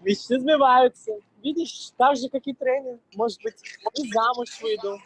Мечты сбываются. Видишь, так же, как и тренер. Может быть, и замуж выйду.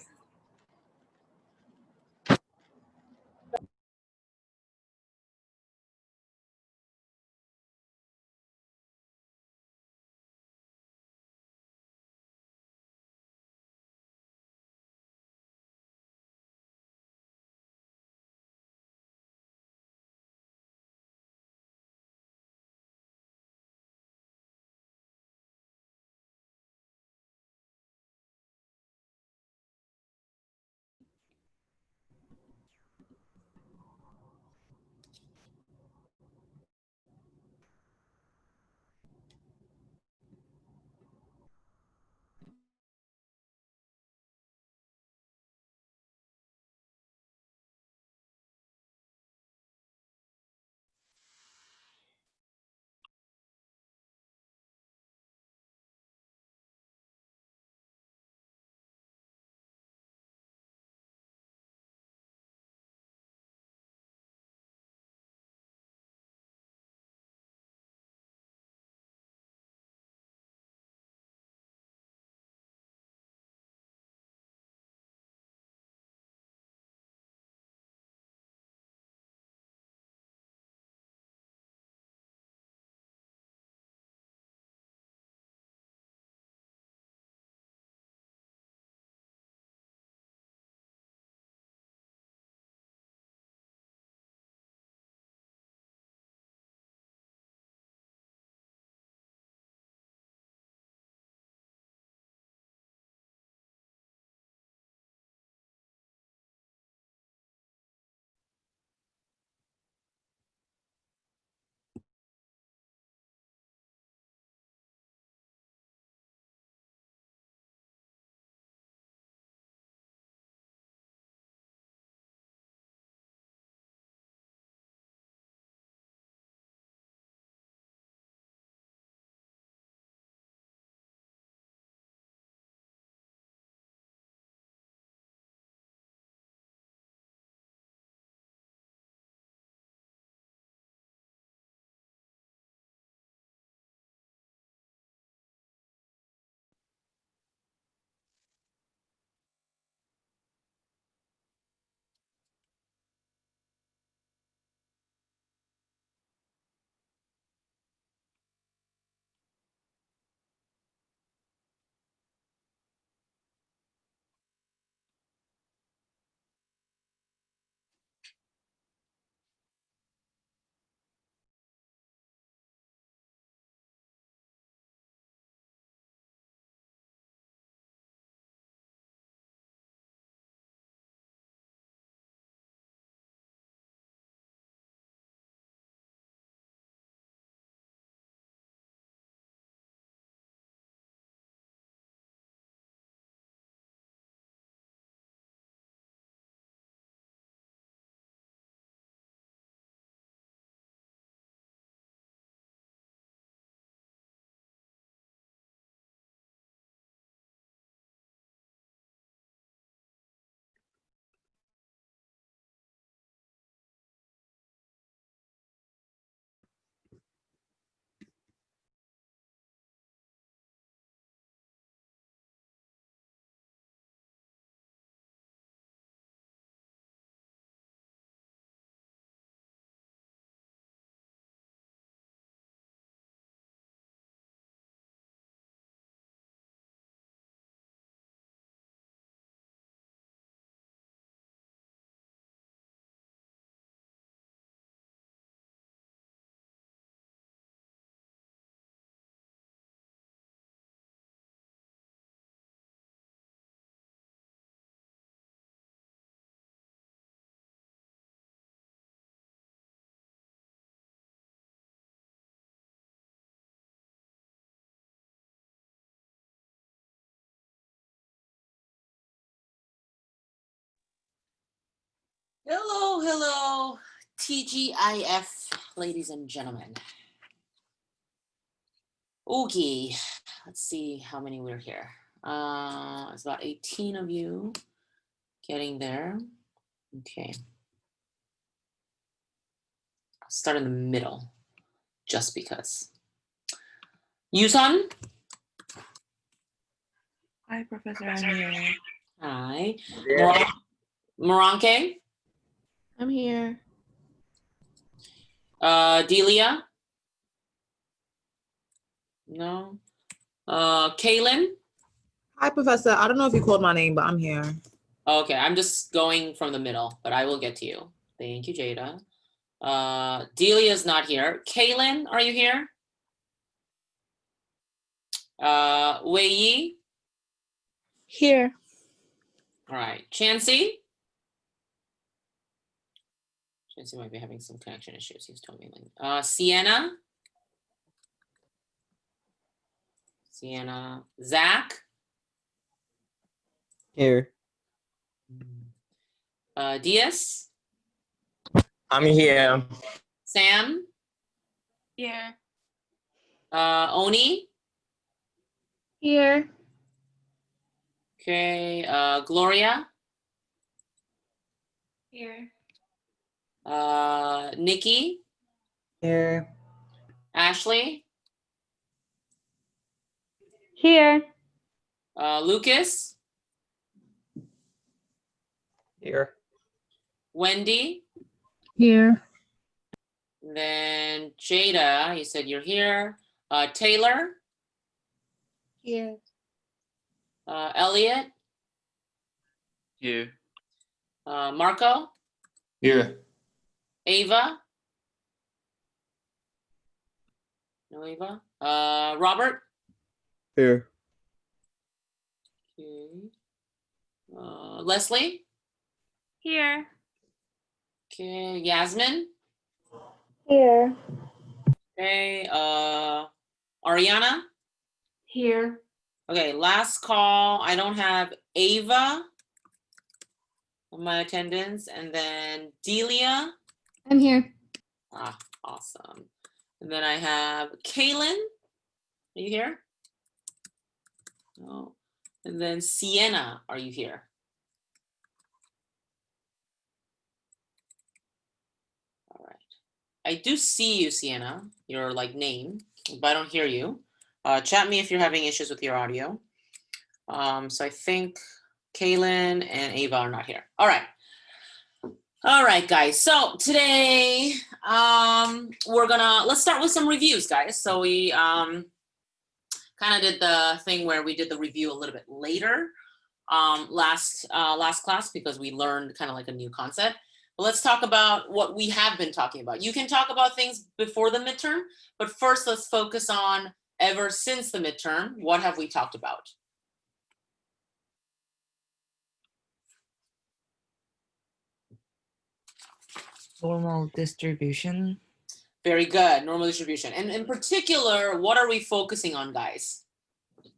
Hello, hello, TGIF, ladies and gentlemen. Okay, let's see how many we're here. It's about 18 of you getting there. Okay. start in the middle, just because. Yusun? Hi, Professor. I'm here. Hi. Yeah. Moranke? I'm here. Delia? No. Kaylin? Hi, Professor. I don't know if you called my name, but I'm here. Okay, I'm just going from the middle, but I will get to you. Thank you, Jada. Delia's not here. Kaylin, are you here? Wei Yi? Here. All right. Chansey? Chansey might be having some connection issues. He's told me. Sienna? Sienna. Zach? Here. Diaz? I'm here. Sam? Here. Oni? Here. Okay. Gloria? Here. Nikki? Here. Ashley? Here. Lucas? Here. Wendy? Here. Then Jada, you said you're here. Taylor? Here. Elliot? Here. Marco? Here. Ava? No Ava? Robert? Here. Okay. Leslie? Here. Okay. Yasmin? Here. Okay. Ariana? Here. Okay, last call. I don't have Ava on my attendance, and then Delia. I'm here. Ah, awesome. And then I have Kaylin. Are you here? No. And then Sienna, are you here? All right. I do see you, Sienna, your like name, but I don't hear you. Chat me if you're having issues with your audio. So I think Kaylin and Ava are not here. All right. All right, guys. So today, let's start with some reviews, guys. So we kind of did the thing where we did the review a little bit later last class because we learned kind of like a new concept. But let's talk about what we have been talking about. You can talk about things before the midterm, but first let's focus on ever since the midterm. What have we talked about? Normal distribution. Very good, normal distribution. And in particular, what are we focusing on, guys?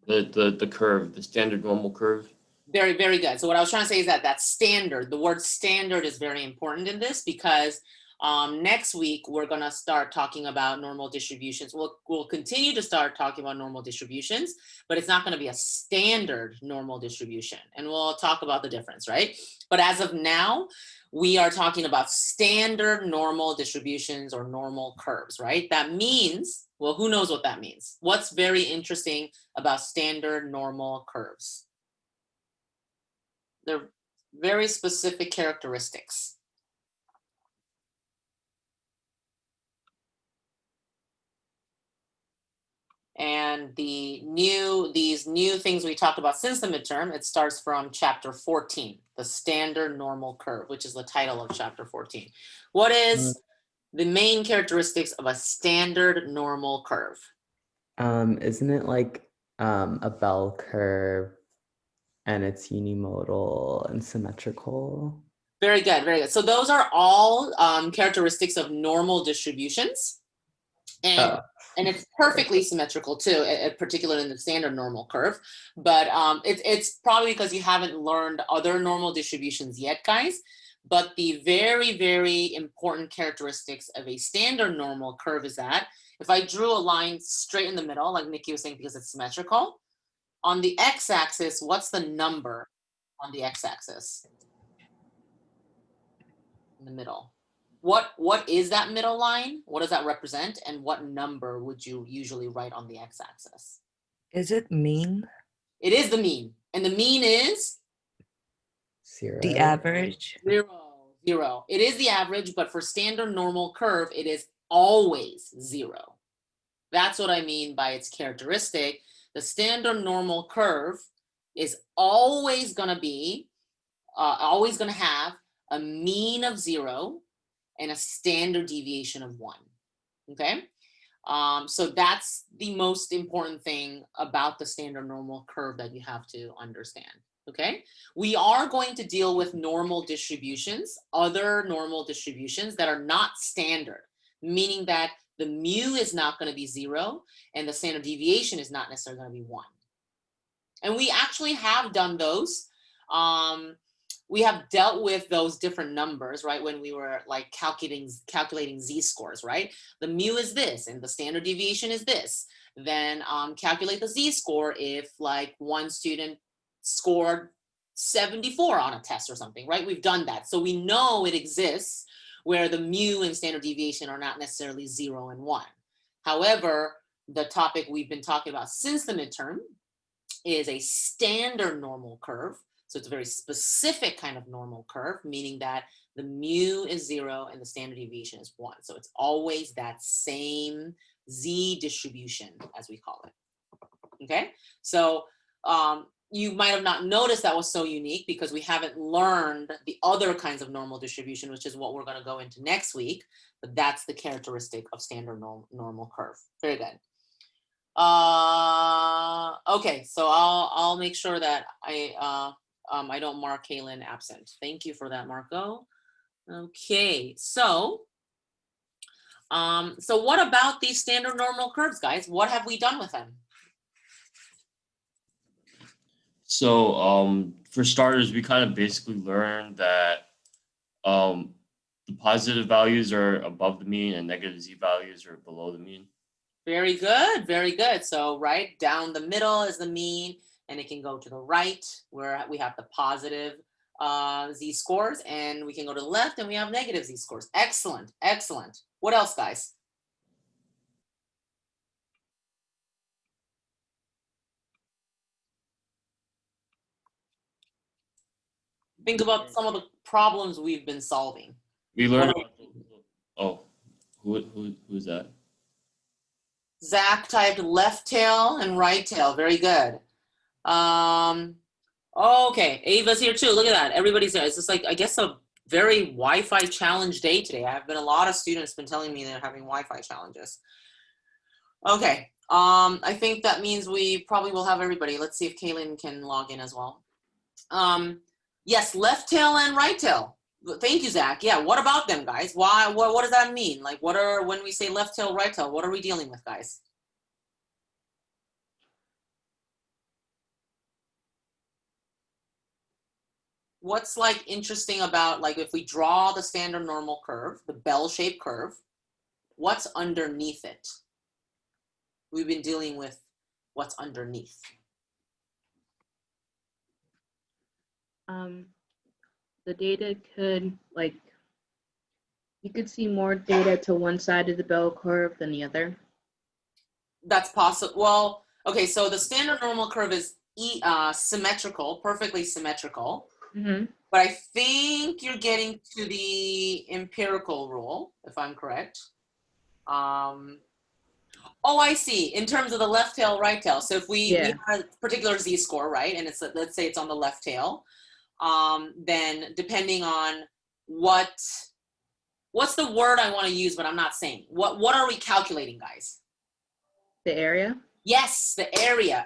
The curve, the standard normal curve. Very, very good. So what I was trying to say is that standard, the word standard is very important in this because next week we're gonna start talking about normal distributions. We'll continue to start talking about normal distributions, but it's not gonna be a standard normal distribution. And we'll talk about the difference, right? But as of now, we are talking about standard normal distributions or normal curves, right? That means, well, who knows what that means? What's very interesting about standard normal curves? They're very specific characteristics. And these new things we talked about since the midterm, it starts from chapter 14, the standard normal curve, which is the title of chapter 14. What is the main characteristics of a standard normal curve? Isn't it like a bell curve and it's unimodal and symmetrical? Very good, very good. So those are all characteristics of normal distributions. And and it's perfectly symmetrical too, particularly in the standard normal curve. But it's probably because you haven't learned other normal distributions yet, guys. But the very, very important characteristics of a standard normal curve is that if I drew a line straight in the middle, like Nikki was saying, because it's symmetrical, on the x-axis, what's the number on the x-axis? In the middle. What is that middle line? What does that represent? And what number would you usually write on the x-axis? Is it mean? It is the mean. And the mean is 0. The average? 0, 0. It is the average, but for standard normal curve, it is always 0. That's what I mean by its characteristic. The standard normal curve is always going to be, always going to have a mean of 0 and a standard deviation of 1. Okay? So that's the most important thing about the standard normal curve that you have to understand. Okay? We are going to deal with normal distributions, other normal distributions that are not standard, meaning that the mu is not going to be 0 and the standard deviation is not necessarily going to be 1. And we actually have done those. We have dealt with those different numbers, right? When we were like calculating z-scores, right? The mu is this and the standard deviation is this. Then calculate the z-score if like one student scored 74 on a test or something, right? We've done that. So we know it exists where the mu and standard deviation are not necessarily 0 and 1. However, the topic we've been talking about since the midterm is a standard normal curve. So it's a very specific kind of normal curve, meaning that the mu is 0 and the standard deviation is 1. So it's always that same z distribution, as we call it. Okay, so you might have not noticed that was so unique because we haven't learned the other kinds of normal distribution, which is what we're going to go into next week. But that's the characteristic of standard normal curve. Very good. Okay, so I'll make sure that I don't mark Kaylin absent. Thank you for that, Marco. Okay, so what about these standard normal curves, guys? What have we done with them? So for starters, we kind of basically learned that the positive values are above the mean and negative z values are below the mean. Very good, very good. So right down the middle is the mean, and it can go to the right where we have the positive z-scores, and we can go to the left and we have negative z-scores. Excellent, excellent. What else, guys? Think about some of the problems we've been solving. We learned. Oh, who's that? Zach typed left tail and right tail. Very good. Okay, Ava's here too. Look at that. Everybody's there. It's just like, I guess, a very Wi-Fi challenge day today. I've been a lot of students been telling me they're having Wi-Fi challenges. Okay. I think that means we probably will have everybody. Let's see if Kaylin can log in as well. Yes, left tail and right tail. Thank you, Zach. Yeah, what about them, guys? Why? What does that mean? Like, when we say left tail, right tail, what are we dealing with, guys? What's like interesting about, like, if we draw the standard normal curve, the bell-shaped curve, what's underneath it? We've been dealing with what's underneath. The data could, like, you could see more data to one side of the bell curve than the other. That's possible. Well, okay, so the standard normal curve is symmetrical, perfectly symmetrical. Mm-hmm. But I think you're getting to the empirical rule, if I'm correct. Oh, I see. In terms of the left tail, right tail. So if we have a particular z-score, right, and it's, let's say it's on the left tail, then depending on what's the word I want to use, but I'm not saying. What are we calculating, guys? The area? Yes, the area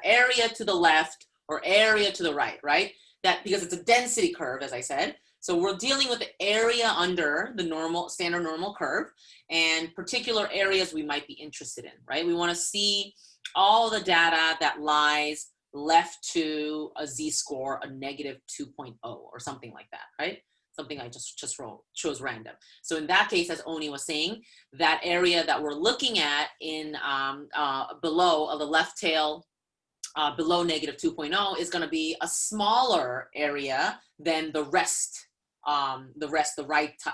to the left or area to the right, right? That because it's a density curve, as I said. So we're dealing with the area under the standard normal curve and particular areas we might be interested in, right? We want to see all the data that lies left to a z-score, a negative 2.0 or something like that, right? Something I just chose random. So in that case, as Oni was saying, that area that we're looking at in below the left tail, below negative 2.0 is going to be a smaller area than the rest the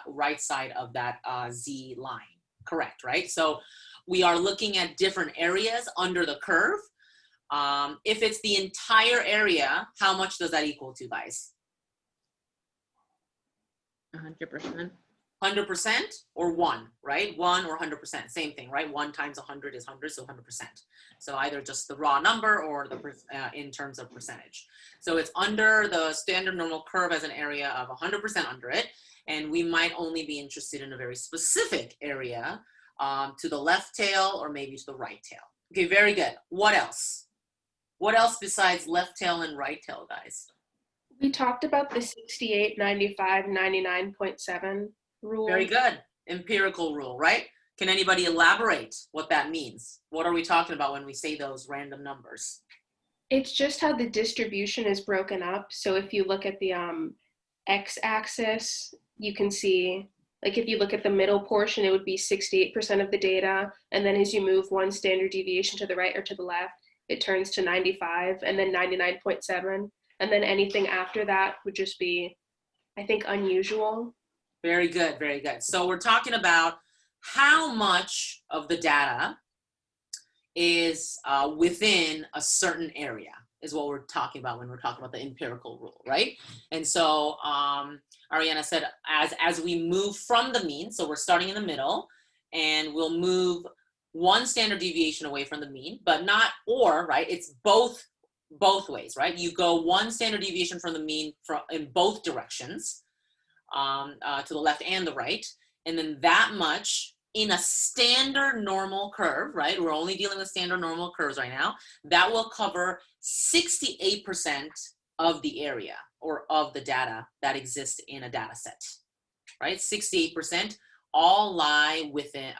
right side of that Z line. Correct, right? So we are looking at different areas under the curve. If it's the entire area, how much does that equal to, guys? 100%. 100% or 1, right? 1 or 100%, same thing, right? 1 times 100 is 100, so 100%. So either just the raw number or the in terms of percentage. So it's under the standard normal curve as an area of 100% under it, and we might only be interested in a very specific area to the left tail or maybe to the right tail. Okay, very good. What else? What else besides left tail and right tail, guys? We talked about the 68, 95, 99.7 rule. Very good. Empirical rule, right? Can anybody elaborate what that means? What are we talking about when we say those random numbers? It's just how the distribution is broken up. So if you look at the x-axis, you can see, like if you look at the middle portion, it would be 68% of the data. And then as you move 1 standard deviation to the right or to the left, it turns to 95 and then 99.7. And then anything after that would just be, I think, unusual. Very good, very good. So we're talking about how much of the data is within a certain area is what we're talking about when we're talking about the empirical rule, right? And so Ariana said, as we move from the mean, so we're starting in the middle, and we'll move 1 standard deviation away from the mean, but not or, right? It's both ways, right? You go 1 standard deviation from the mean in both directions, to the left and the right, and then that much in a standard normal curve, right? We're only dealing with standard normal curves right now. That will cover 68% of the area or of the data that exists in a data set, right? 68% all lie within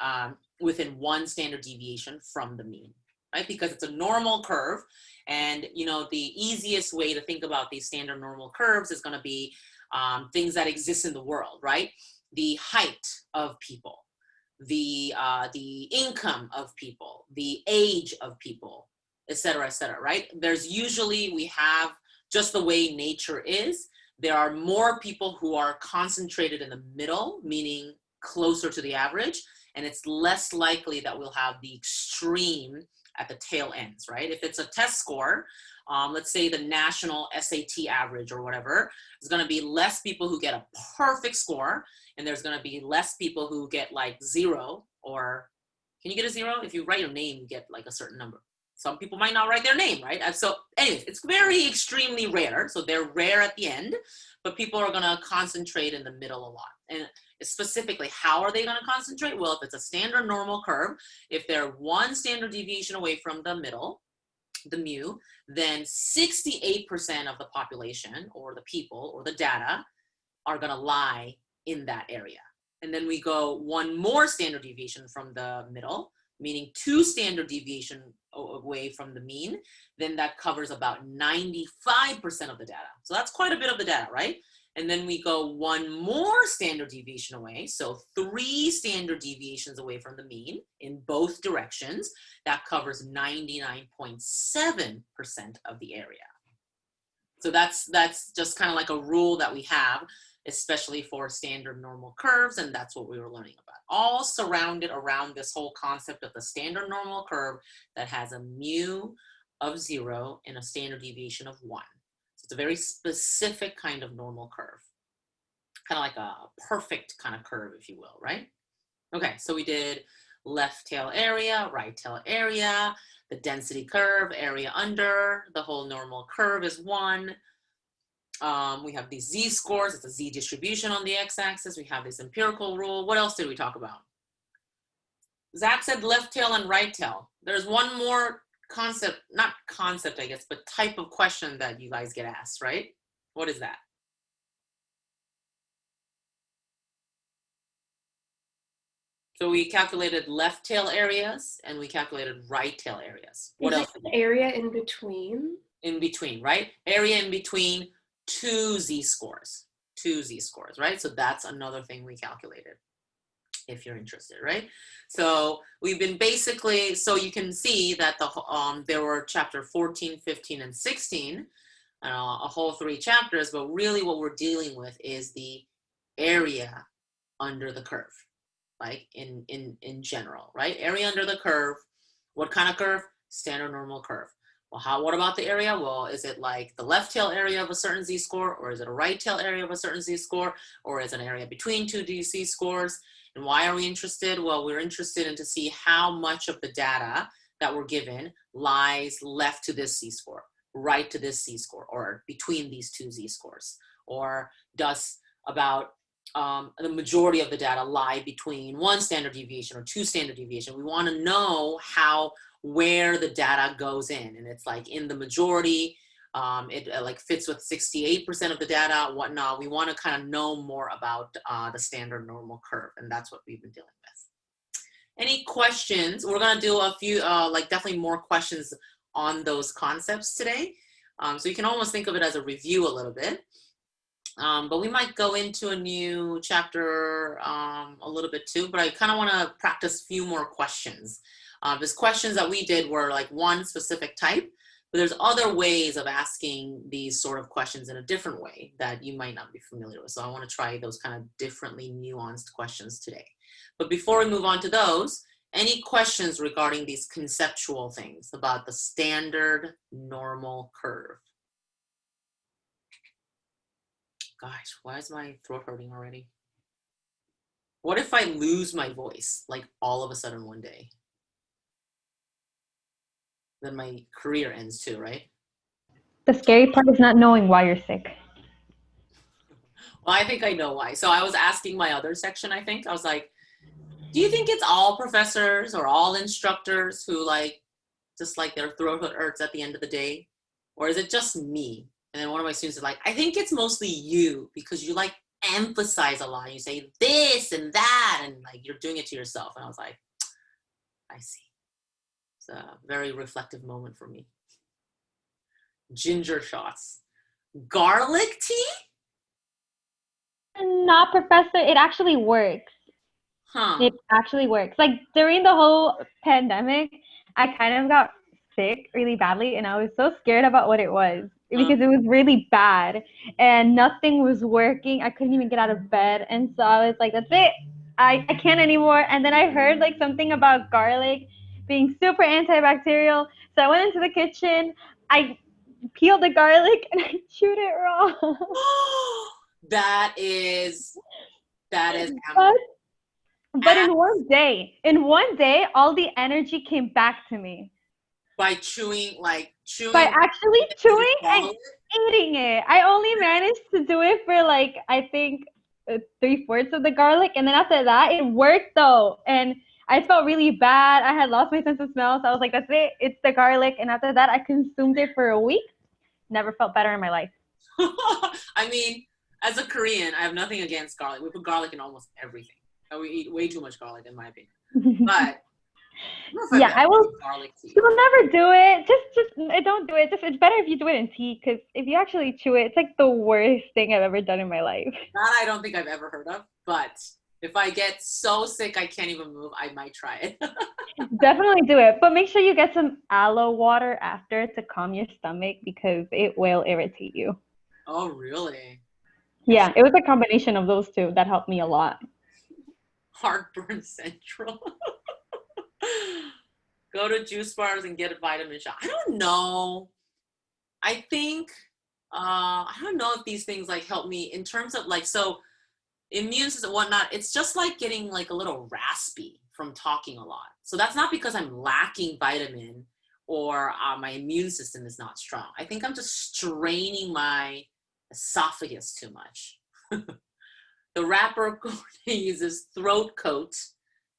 1 standard deviation from the mean, right? Because it's a normal curve, and you know the easiest way to think about these standard normal curves is going to be things that exist in the world, right? The height of people, the income of people, the age of people, et cetera, right? There's usually, we have just the way nature is. There are more people who are concentrated in the middle, meaning closer to the average, and it's less likely that we'll have the extreme at the tail ends, right? If it's a test score, let's say the national SAT average or whatever, there's going to be less people who get a perfect score, and there's going to be less people who get like 0, or can you get a 0? If you write your name, you get like a certain number. Some people might not write their name, right? And so anyways, it's very extremely rare. So they're rare at the end, but people are going to concentrate in the middle a lot. And specifically, how are they going to concentrate? Well, if it's a standard normal curve, if they're 1 standard deviation away from the middle, the mu, then 68% of the population or the people or the data are going to lie in that area. And then we go 1 more standard deviation from the middle, meaning 2 standard deviation away from the mean, then that covers about 95% of the data. So that's quite a bit of the data, right? And then we go 1 more standard deviation away, so 3 standard deviations away from the mean in both directions. That covers 99.7% of the area. So that's just kind of like a rule that we have, especially for standard normal curves, and that's what we were learning about. All surrounded around this whole concept of the standard normal curve that has a mu of 0 and a standard deviation of 1. It's a very specific kind of normal curve, kind of like a perfect kind of curve, if you will, right? Okay, so we did left tail area, right tail area, the density curve, area under, the whole normal curve is 1. We have these z-scores, it's a z distribution on the x-axis. We have this empirical rule. What else did we talk about? Zach said left tail and right tail. There's one more concept, not concept, I guess, but type of question that you guys get asked, right? What is that? So we calculated left tail areas and we calculated right tail areas. What Is else? it the area in between? In between, right? Area in between 2 z-scores, 2 z-scores, right? So that's another thing we calculated, if you're interested, right? So we've been basically, so you can see that there were chapter 14, 15, and 16, a whole 3 chapters, but really what we're dealing with is the area under the curve, like in general, right? Area under the curve. What kind of curve? Standard normal curve. Well, what about the area? Well, is it like the left tail area of a certain z-score, or is it a right tail area of a certain z-score, or is it an area between two z-scores? And why are we interested? Well, we're interested in to see how much of the data that we're given lies left to this z-score, right to this z-score, or between these two z-scores, or does about the majority of the data lie between one standard deviation or two standard deviation. We want to know where the data goes in, and it's like in the majority, it like fits with 68% of the data, whatnot. We want to kind of know more about the standard normal curve, and that's what we've been dealing with. Any questions? We're gonna do a few, like definitely more questions on those concepts today. So you can almost think of it as a review a little bit. But we might go into a new chapter a little bit too, but I kind of want to practice a few more questions. Because questions that we did were like one specific type, but there's other ways of asking these sort of questions in a different way that you might not be familiar with. So I want to try those kind of differently nuanced questions today. But before we move on to those, any questions regarding these conceptual things about the standard normal curve? Gosh, why is my throat hurting already? What if I lose my voice, like all of a sudden one day? Then my career ends too, right? The scary part is not knowing why you're sick. Well, I think I know why. So I was asking my other section, I think. I was like, do you think it's all professors or all instructors who like, just like their throat hurts at the end of the day? Or is it just me? And then one of my students is like, I think it's mostly you because you like emphasize a lot. You say this and that, and like you're doing it to yourself. And I was like, I see. It's a very reflective moment for me. Ginger shots. Garlic tea? Not professor, it actually works. Huh. It actually works. Like during the whole pandemic, I kind of got sick really badly and I was so scared about what it was because it was really bad and nothing was working. I couldn't even get out of bed. And so I was like, that's it. I can't anymore. And then I heard like something about garlic being super antibacterial. So I went into the kitchen, I peeled the garlic and I chewed it raw. That is But in one day, all the energy came back to me. By chewing. By actually chewing and eating it. I only managed to do it for like, I think 3/4 of the garlic. And then after that, it worked though. And I felt really bad. I had lost my sense of smell. So I was like, that's it. It's the garlic. And after that, I consumed it for a week. Never felt better in my life. I mean, as a Korean, I have nothing against garlic. We put garlic in almost everything. We eat way too much garlic, in my opinion. But yeah, I will. Garlic tea. You will never do it. Just don't do it. It's better if you do it in tea because if you actually chew it, it's like the worst thing I've ever done in my life. That I don't think I've ever heard of. But if I get so sick I can't even move, I might try it. Definitely do it, but make sure you get some aloe water after to calm your stomach because it will irritate you. Oh, really? Yeah, it was a combination of those two that helped me a lot. Heartburn central. Go to juice bars and get a vitamin shot. I don't know. I think, I don't know if these things like help me in terms of like, so immune system and whatnot, it's just like getting like a little raspy from talking a lot. So that's not because I'm lacking vitamin or my immune system is not strong. I think I'm just straining my esophagus too much. The rapper uses throat coat,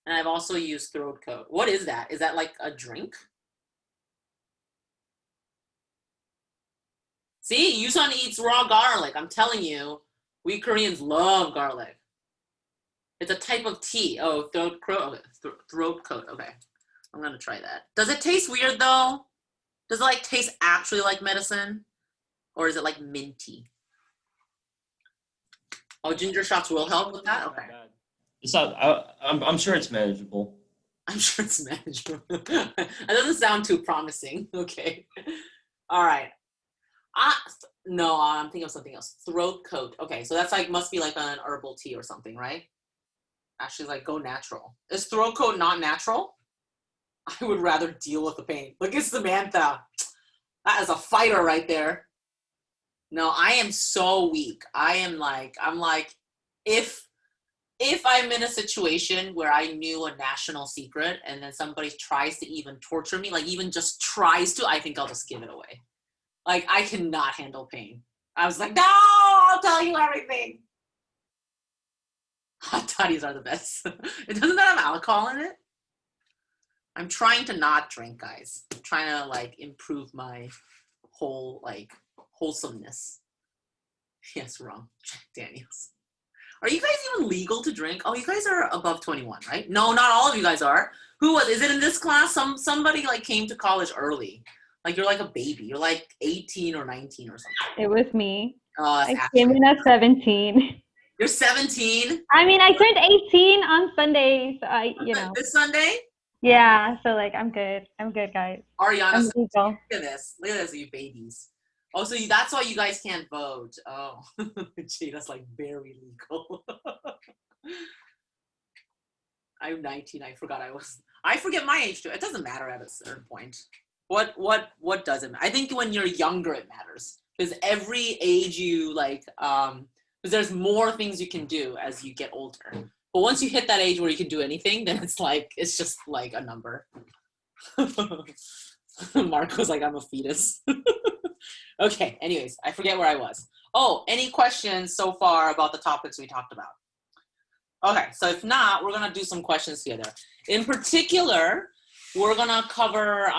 and I've also used throat coat. What is that? Is that like a drink? See, Yusun eats raw garlic. I'm telling you, we Koreans love garlic. It's a type of tea. Oh, throat coat. Okay, I'm gonna try that. Does it taste weird though? Does it like taste actually like medicine, or is it like minty? Oh, ginger shots will help with that. Okay. It's not. I'm sure it's manageable. I'm sure it's manageable. That doesn't sound too promising. Okay. All right. No, I'm thinking of something else. Throat coat. Okay, so that's like must be like an herbal tea or something, right? Actually, like go natural. Is throat coat not natural? I would rather deal with the pain. Look at Samantha. That is a fighter right there. No, I am so weak. I'm like, if I'm in a situation where I knew a national secret and then somebody tries to even torture me, like even just tries to, I think I'll just give it away. Like, I cannot handle pain. I was like, no, I'll tell you everything. Hot toddies are the best. It doesn't that have alcohol in it? I'm trying to not drink, guys. I'm trying to like improve my whole like wholesomeness. Yes, wrong. Jack Daniels. Are you guys even legal to drink? Oh, you guys are above 21, right? No, not all of you guys are. Who was? Is it in this class? Somebody like came to college early. Like you're like a baby. You're like 18 or 19 or something. It was me. That's I came in at 17. You're 17. I mean, I turned 18 on Sunday, so This Sunday. Yeah, so like I'm good. I'm good, guys. Ariana, I'm look legal. at this. Look at this, you babies. Oh, so that's why you guys can't vote. Oh, gee, that's like very legal. I'm 19. I forgot I forget my age too. It doesn't matter at a certain point. What does it matter? I think when you're younger it matters because every age you like because there's more things you can do as you get older. But once you hit that age where you can do anything, then it's just like a number. Mark was like, I'm a fetus. Okay, anyways, I forget where I was. Oh, any questions so far about the topics we talked about? Okay, so if not, we're gonna do some questions together. In particular, we're gonna cover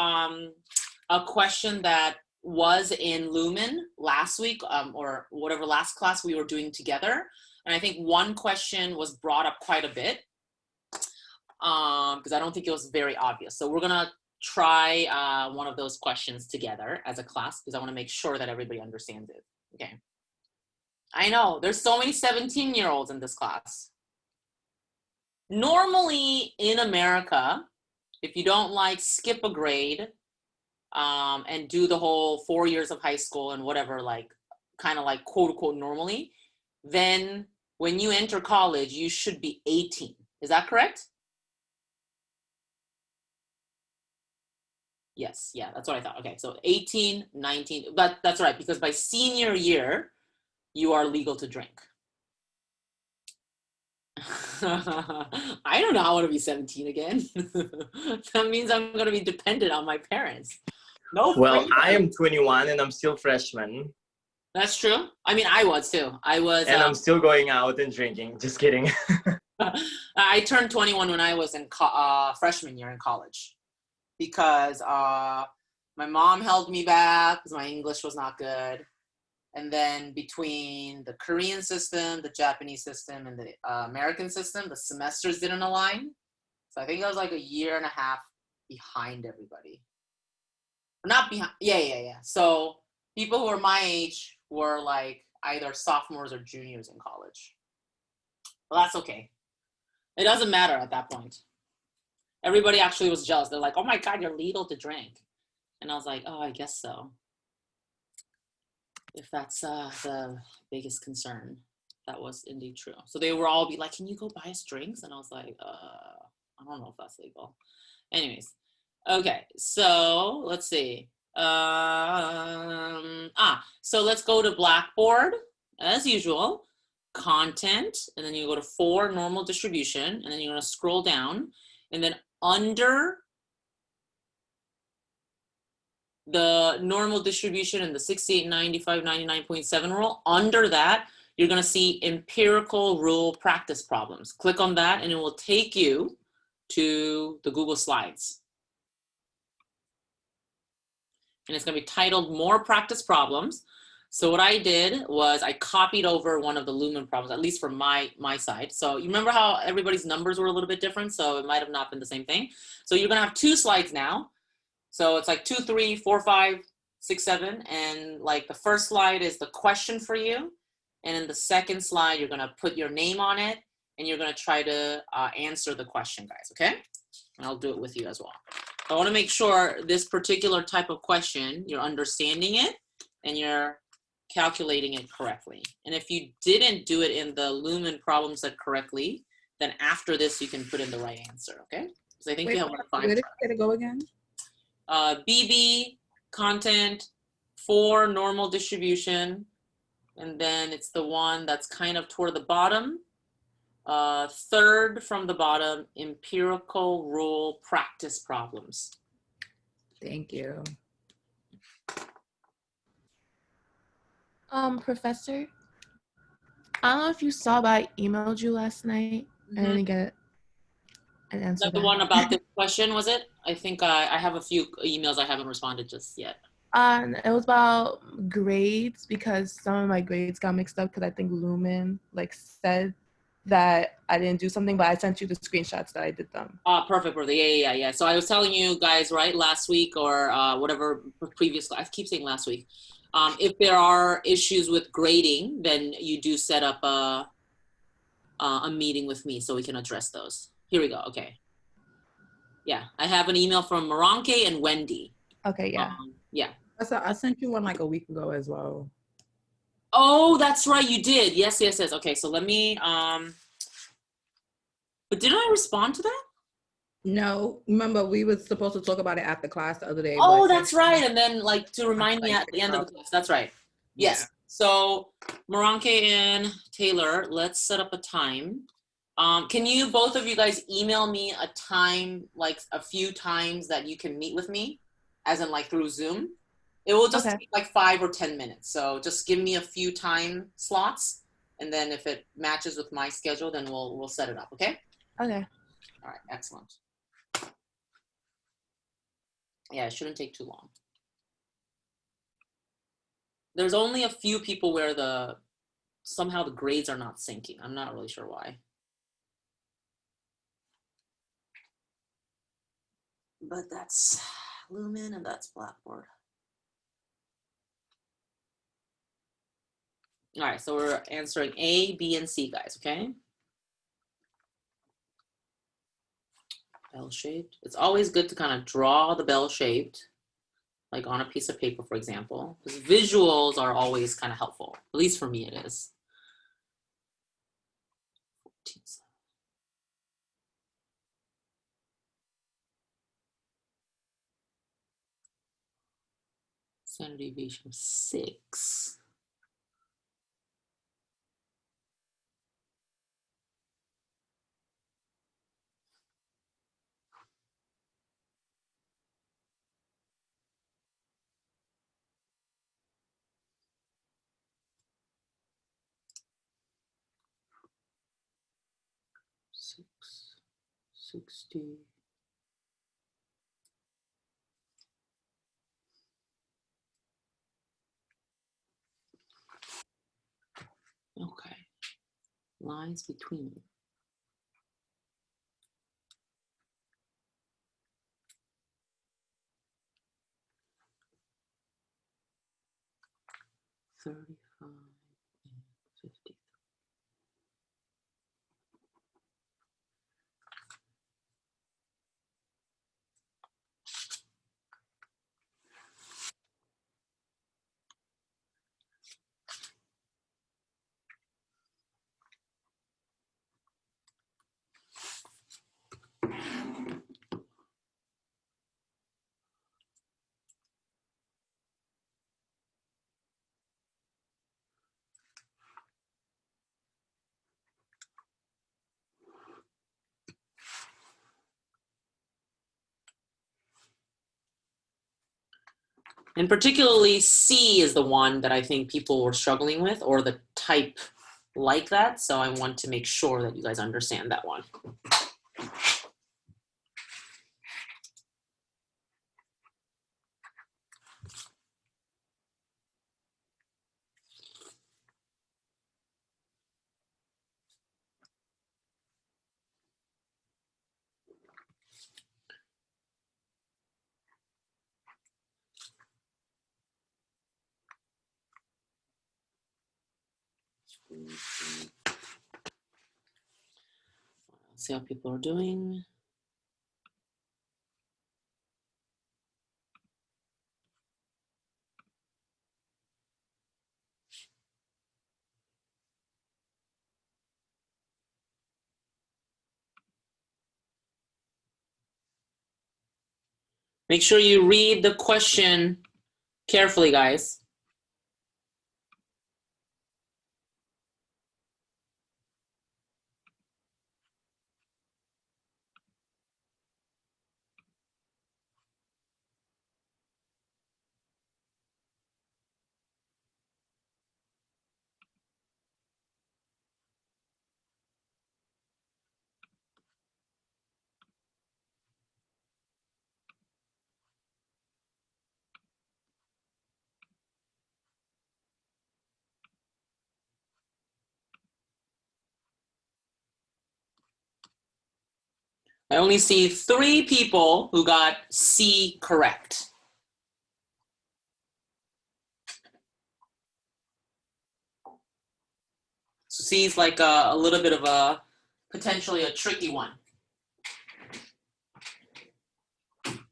a question that was in Lumen last week, or whatever last class we were doing together. And I think one question was brought up quite a bit because I don't think it was very obvious. So we're gonna try one of those questions together as a class because I wanna make sure that everybody understands it, okay? I know, there's so many 17-year-olds in this class. Normally in America, if you don't like skip a grade and do the whole 4 years of high school and whatever, like kind of like quote unquote normally, then when you enter college, you should be 18. Is that correct? Yes, yeah, that's what I thought. Okay, so 18, 19, but that's right, because by senior year, you are legal to drink. I don't know how I want to be 17 again. That means I'm going to be dependent on my parents. No. Well, freedom. I am 21 and I'm still freshman. That's true. I mean, I was too. I was. And I'm still going out and drinking. Just kidding. I turned 21 when I was in freshman year in college because my mom held me back because my English was not good. And then between the Korean system, the Japanese system, and the American system, the semesters didn't align. So I think I was like a year and a half behind everybody. Not behind, yeah. So people who are my age were like either sophomores or juniors in college. Well, that's okay. It doesn't matter at that point. Everybody actually was jealous. They're like, oh my God, you're legal to drink. And I was like, oh, I guess so. If that's the biggest concern, that was indeed true. So they were all be like, can you go buy us drinks? And I was like, I don't know if that's legal. Anyways, okay, so let's see. So let's go to Blackboard, as usual, content, and then you go to 4, normal distribution, and then you're gonna scroll down, and then under the normal distribution and the 68, 95, 99.7 rule, under that, you're gonna see empirical rule practice problems. Click on that and it will take you to the Google Slides. And it's gonna be titled More Practice Problems. So what I did was I copied over one of the Lumen problems, at least for my side. So you remember how everybody's numbers were a little bit different? So it might have not been the same thing. So you're gonna have 2 slides now. So it's like 2, 3, 4, 5, 6, 7. And like the first slide is the question for you. And in the second slide, you're gonna put your name on it and you're gonna try to answer the question, guys, okay? And I'll do it with you as well. I wanna make sure this particular type of question, you're understanding it and you're calculating it correctly. And if you didn't do it in the Lumen problem set correctly, then after this, you can put in the right answer, okay? Because I think you have one to five. Where did it go again? BB, content, 4, normal distribution, and then it's the one that's kind of toward the bottom. Third from the bottom, empirical rule practice problems. Thank you. Professor, I don't know if you saw, but I emailed you last night. I didn't get an Is answer that the back. one about this question, was it? I think I have a few emails I haven't responded just yet. It was about grades because some of my grades got mixed up because I think Lumen said that I didn't do something, but I sent you the screenshots that I did them. Perfect, brother. Yeah. So I was telling you guys, right, last week or whatever previous, I keep saying last week. If there are issues with grading, then you do set up a meeting with me so we can address those. Here we go. Okay. Yeah, I have an email from Moranke and Wendy. Okay, yeah. Yeah. I sent you one like a week ago as well. Oh, that's right, you did. Yes. Okay, so let me, but didn't I respond to that? No, remember we were supposed to talk about it after class the other day. Oh, but that's right. And then to remind me at the end of the class. That's right. Yes. Yeah. So Moranke and Taylor, let's set up a time. Can you, both of you guys, email me a time, like a few times that you can meet with me, as in like through Zoom? It will just take like 5 or 10 minutes. So just give me a few time slots, and then if it matches with my schedule, then we'll set it up. Okay. Okay. All right. Excellent. Yeah, it shouldn't take too long. There's only a few people where somehow the grades are not syncing. I'm not really sure why. But that's Lumen and that's Blackboard. All right, so we're answering A, B, and C, guys, okay? Bell-shaped. It's always good to kind of draw the bell-shaped, like on a piece of paper, for example, because visuals are always kind of helpful. At least for me, it is. 14. Standard deviation of 6. Six, 60. Okay. Lines between. $35 and $50. And particularly C is the one that I think people were struggling with, or the type like that. So I want to make sure that you guys understand that one. See how people are doing. Make sure you read the question carefully, guys. I only see 3 people who got C correct. So C is like a little bit of a, potentially a tricky one. Let's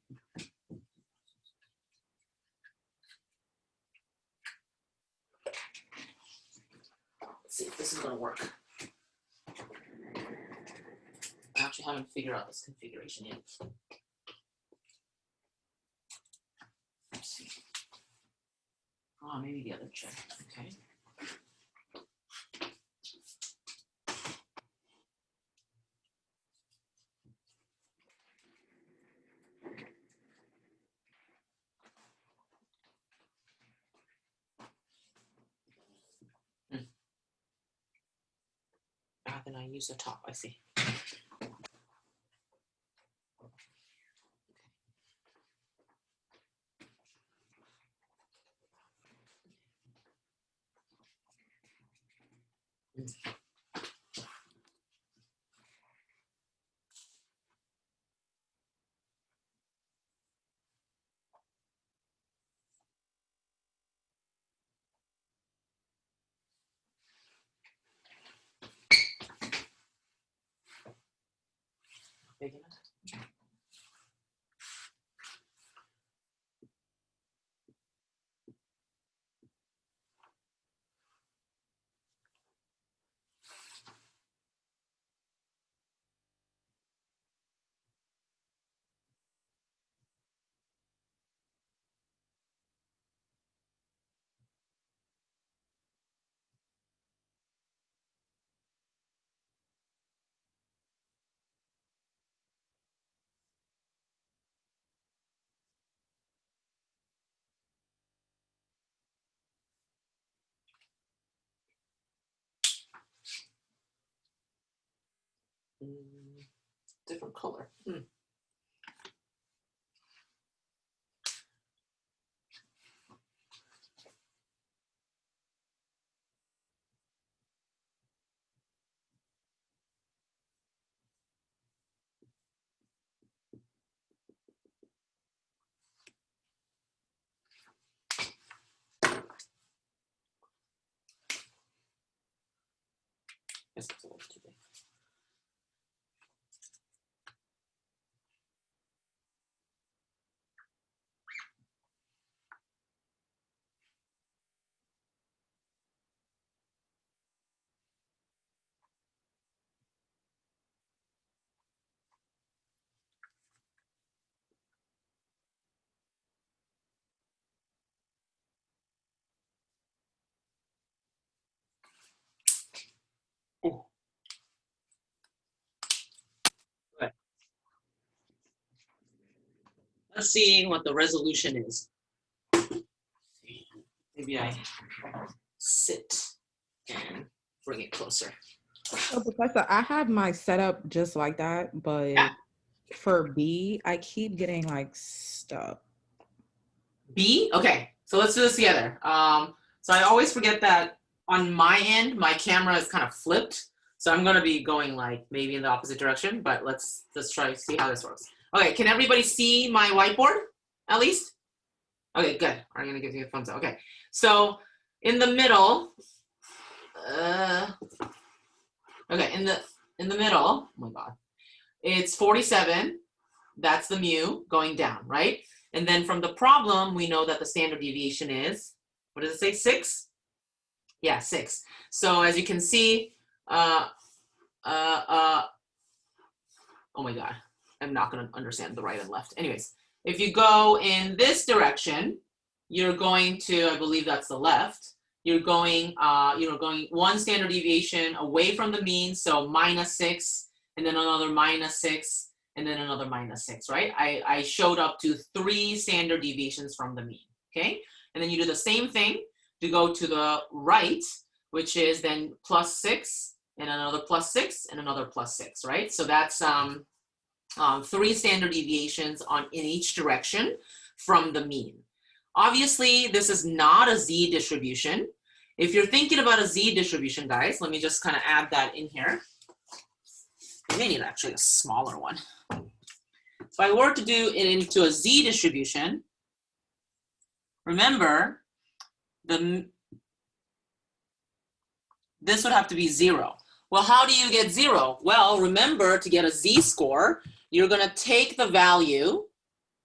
see if this is gonna work. I actually haven't figured out this configuration yet. Let's see. Oh, maybe the other chair. Okay. Ah, then I use the top, I see. Big enough? Different color. Guess it's a little too big. Ooh. Okay. Let's see what the resolution is. Maybe I sit and bring it closer. So, Professor, I have my setup just like that, but Yeah. for B, I keep getting like stuck. B? Okay, so let's do this together. So I always forget that on my end, my camera is kind of flipped. So I'm gonna be going like maybe in the opposite direction, but let's try to see how this works. Okay, can everybody see my whiteboard at least? Okay, good. I'm gonna give you a thumbs up. Okay, so in the middle, okay, in the middle, oh my God, it's 47. That's the mu going down, right? And then from the problem, we know that the standard deviation is, what does it say, 6? Yeah, 6. So as you can see, oh my God, I'm not gonna understand the right and left. Anyways, If you go in this direction, you're going to, I believe that's the left, you're going, going 1 standard deviation away from the mean, so -6, and then another -6, and then another -6, right? I showed up to 3 standard deviations from the mean, okay? And then you do the same thing to go to the right, which is then +6, and another +6, and another +6, right? So that's 3 standard deviations in each direction from the mean. Obviously, this is not a z distribution. If you're thinking about a z distribution, guys, let me just kind of add that in here. You may need actually a smaller one. If I were to do it into a z distribution, remember, this would have to be 0. Well, how do you get 0? Well, remember, to get a z-score, you're going to take the value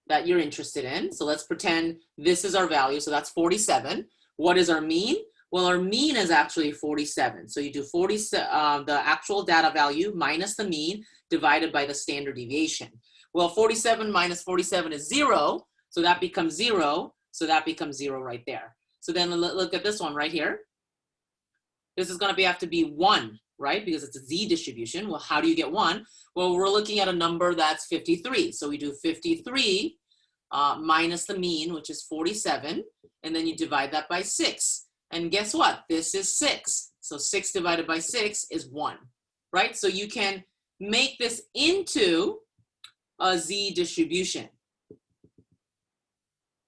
that you're interested in. So let's pretend this is our value. So that's 47. What is our mean? Well, our mean is actually 47. So you do the actual data value minus the mean divided by the standard deviation. Well, 47 minus 47 is 0. So that becomes 0. So that becomes 0 right there. So then look at this one right here. This is going to have to be 1, right? Because it's a z distribution. Well, how do you get 1? Well, we're looking at a number that's 53. So we do 53 minus the mean, which is 47, and then you divide that by 6. And guess what? This is 6. So 6 divided by 6 is 1, right? So you can make this into a z distribution,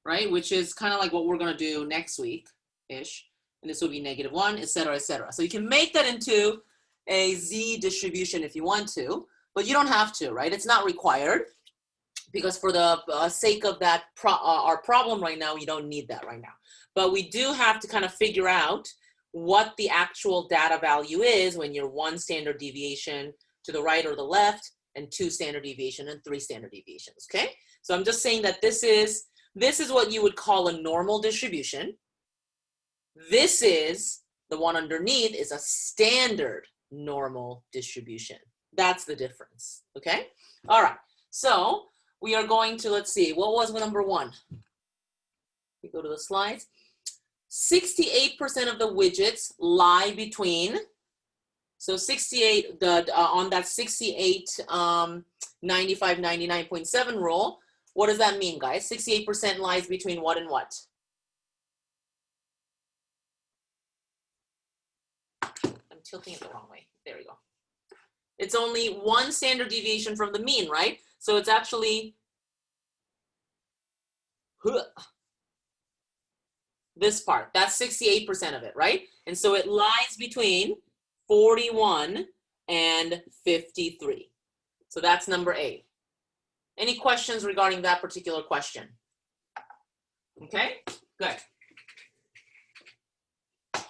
right? Which is kind of like what we're going to do next week-ish. And this will be -1, et cetera, et cetera. So you can make that into a z distribution if you want to, but you don't have to, right? It's not required, because for the sake of that our problem right now, we don't need that right now. But we do have to kind of figure out what the actual data value is when you're 1 standard deviation to the right or the left, and 2 standard deviation and 3 standard deviations, okay? So I'm just saying that this is what you would call a normal distribution. This is, the one underneath is a standard normal distribution. That's the difference, okay? All right, so we are going to, let's see, what was number 1? We go to the slides. 68% of the widgets lie between, so 68, on that 68, 95, 99.7 rule, what does that mean, guys? 68% lies between what and what? I'm tilting it the wrong way. There we go. It's only 1 standard deviation from the mean, right? So it's actually this part. That's 68% of it, right? And so it lies between 41 and 53. So that's number A. Any questions regarding that particular question? Okay, good.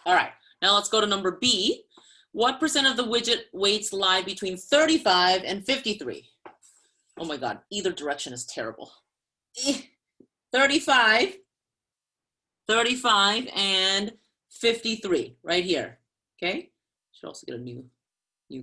All right, now let's go to number B. What percent of the widget weights lie between 35 and 53? Oh my God, either direction is terrible. 35 and 53, right here, okay? Should also get a new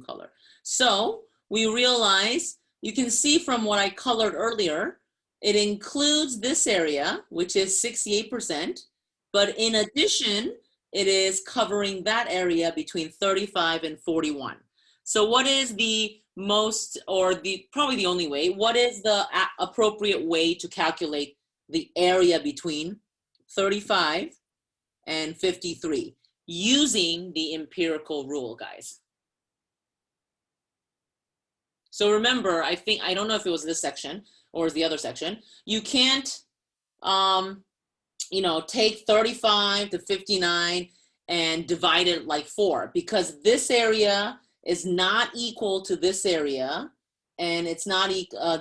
color. So we realize, you can see from what I colored earlier, it includes this area, which is 68%, but in addition, it is covering that area between 35 and 41. So what is the most, or probably the only way, what is the appropriate way to calculate the area between 35 and 53 using the empirical rule, guys? So remember, I don't know if it was this section or the other section, you can't, take 35 to 59 and divide it like 4, because this area is not equal to this area, and it's not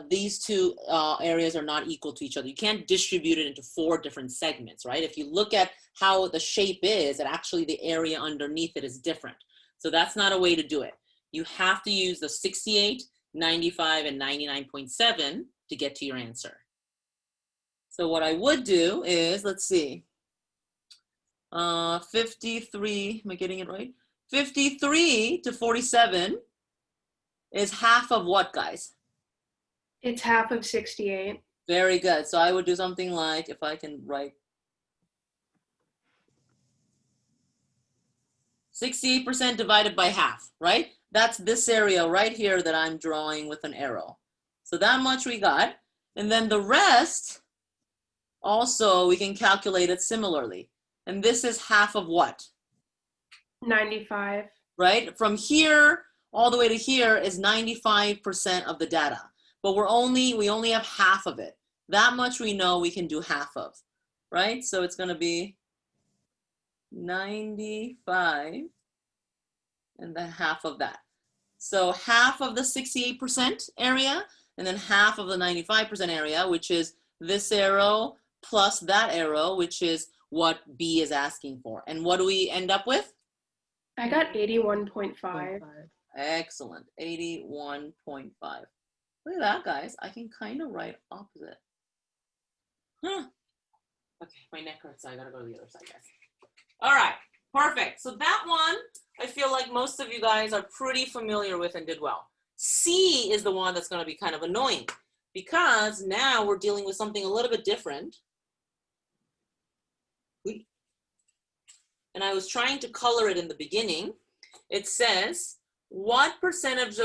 these two areas are not equal to each other. You can't distribute it into 4 different segments, right? If you look at how the shape is, and actually the area underneath it is different. So that's not a way to do it. You have to use the 68, 95, and 99.7 to get to your answer. So what I would do is, let's see, 53, am I getting it right? 53 to 47 is half of what, guys? It's half of 68. Very good. So I would do something like, if I can write 68% divided by half, right? That's this area right here that I'm drawing with an arrow. So that much we got. And then the rest, also we can calculate it similarly. And this is half of what? 95. Right? From here all the way to here is 95% of the data. But we only have half of it. That much we know we can do half of, right? So it's going to be 95 and the half of that. So half of the 68% area and then half of the 95% area, which is this arrow plus that arrow, which is what B is asking for. And what do we end up with? I got 81.5. Excellent, 81.5. Look at that, guys. I can kind of write opposite. Huh. Okay, my neck hurts, so I gotta go to the other side, guys. All right, perfect. So that one, I feel like most of you guys are pretty familiar with and did well. C is the one that's gonna be kind of annoying because now we're dealing with something a little bit different. And I was trying to color it in the beginning. It says, what percentage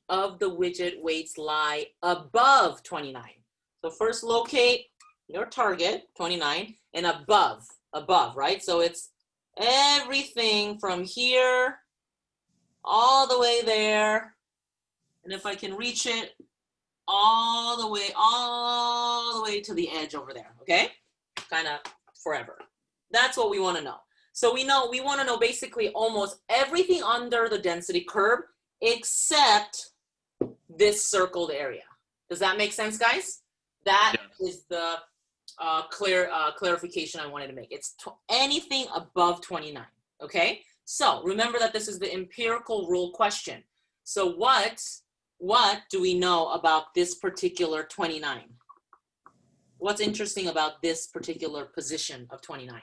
of the widget weights lie above 29? So first locate your target, 29, and above, right? So it's everything from here all the way there. And if I can reach it, all the way to the edge over there, okay? Kind of forever. That's what we want to know. So we want to know basically almost everything under the density curve except this circled area. Does that make sense, guys? That is the clarification I wanted to make. It's anything above 29, okay? So remember that this is the empirical rule question. So what do we know about this particular 29? What's interesting about this particular position of 29?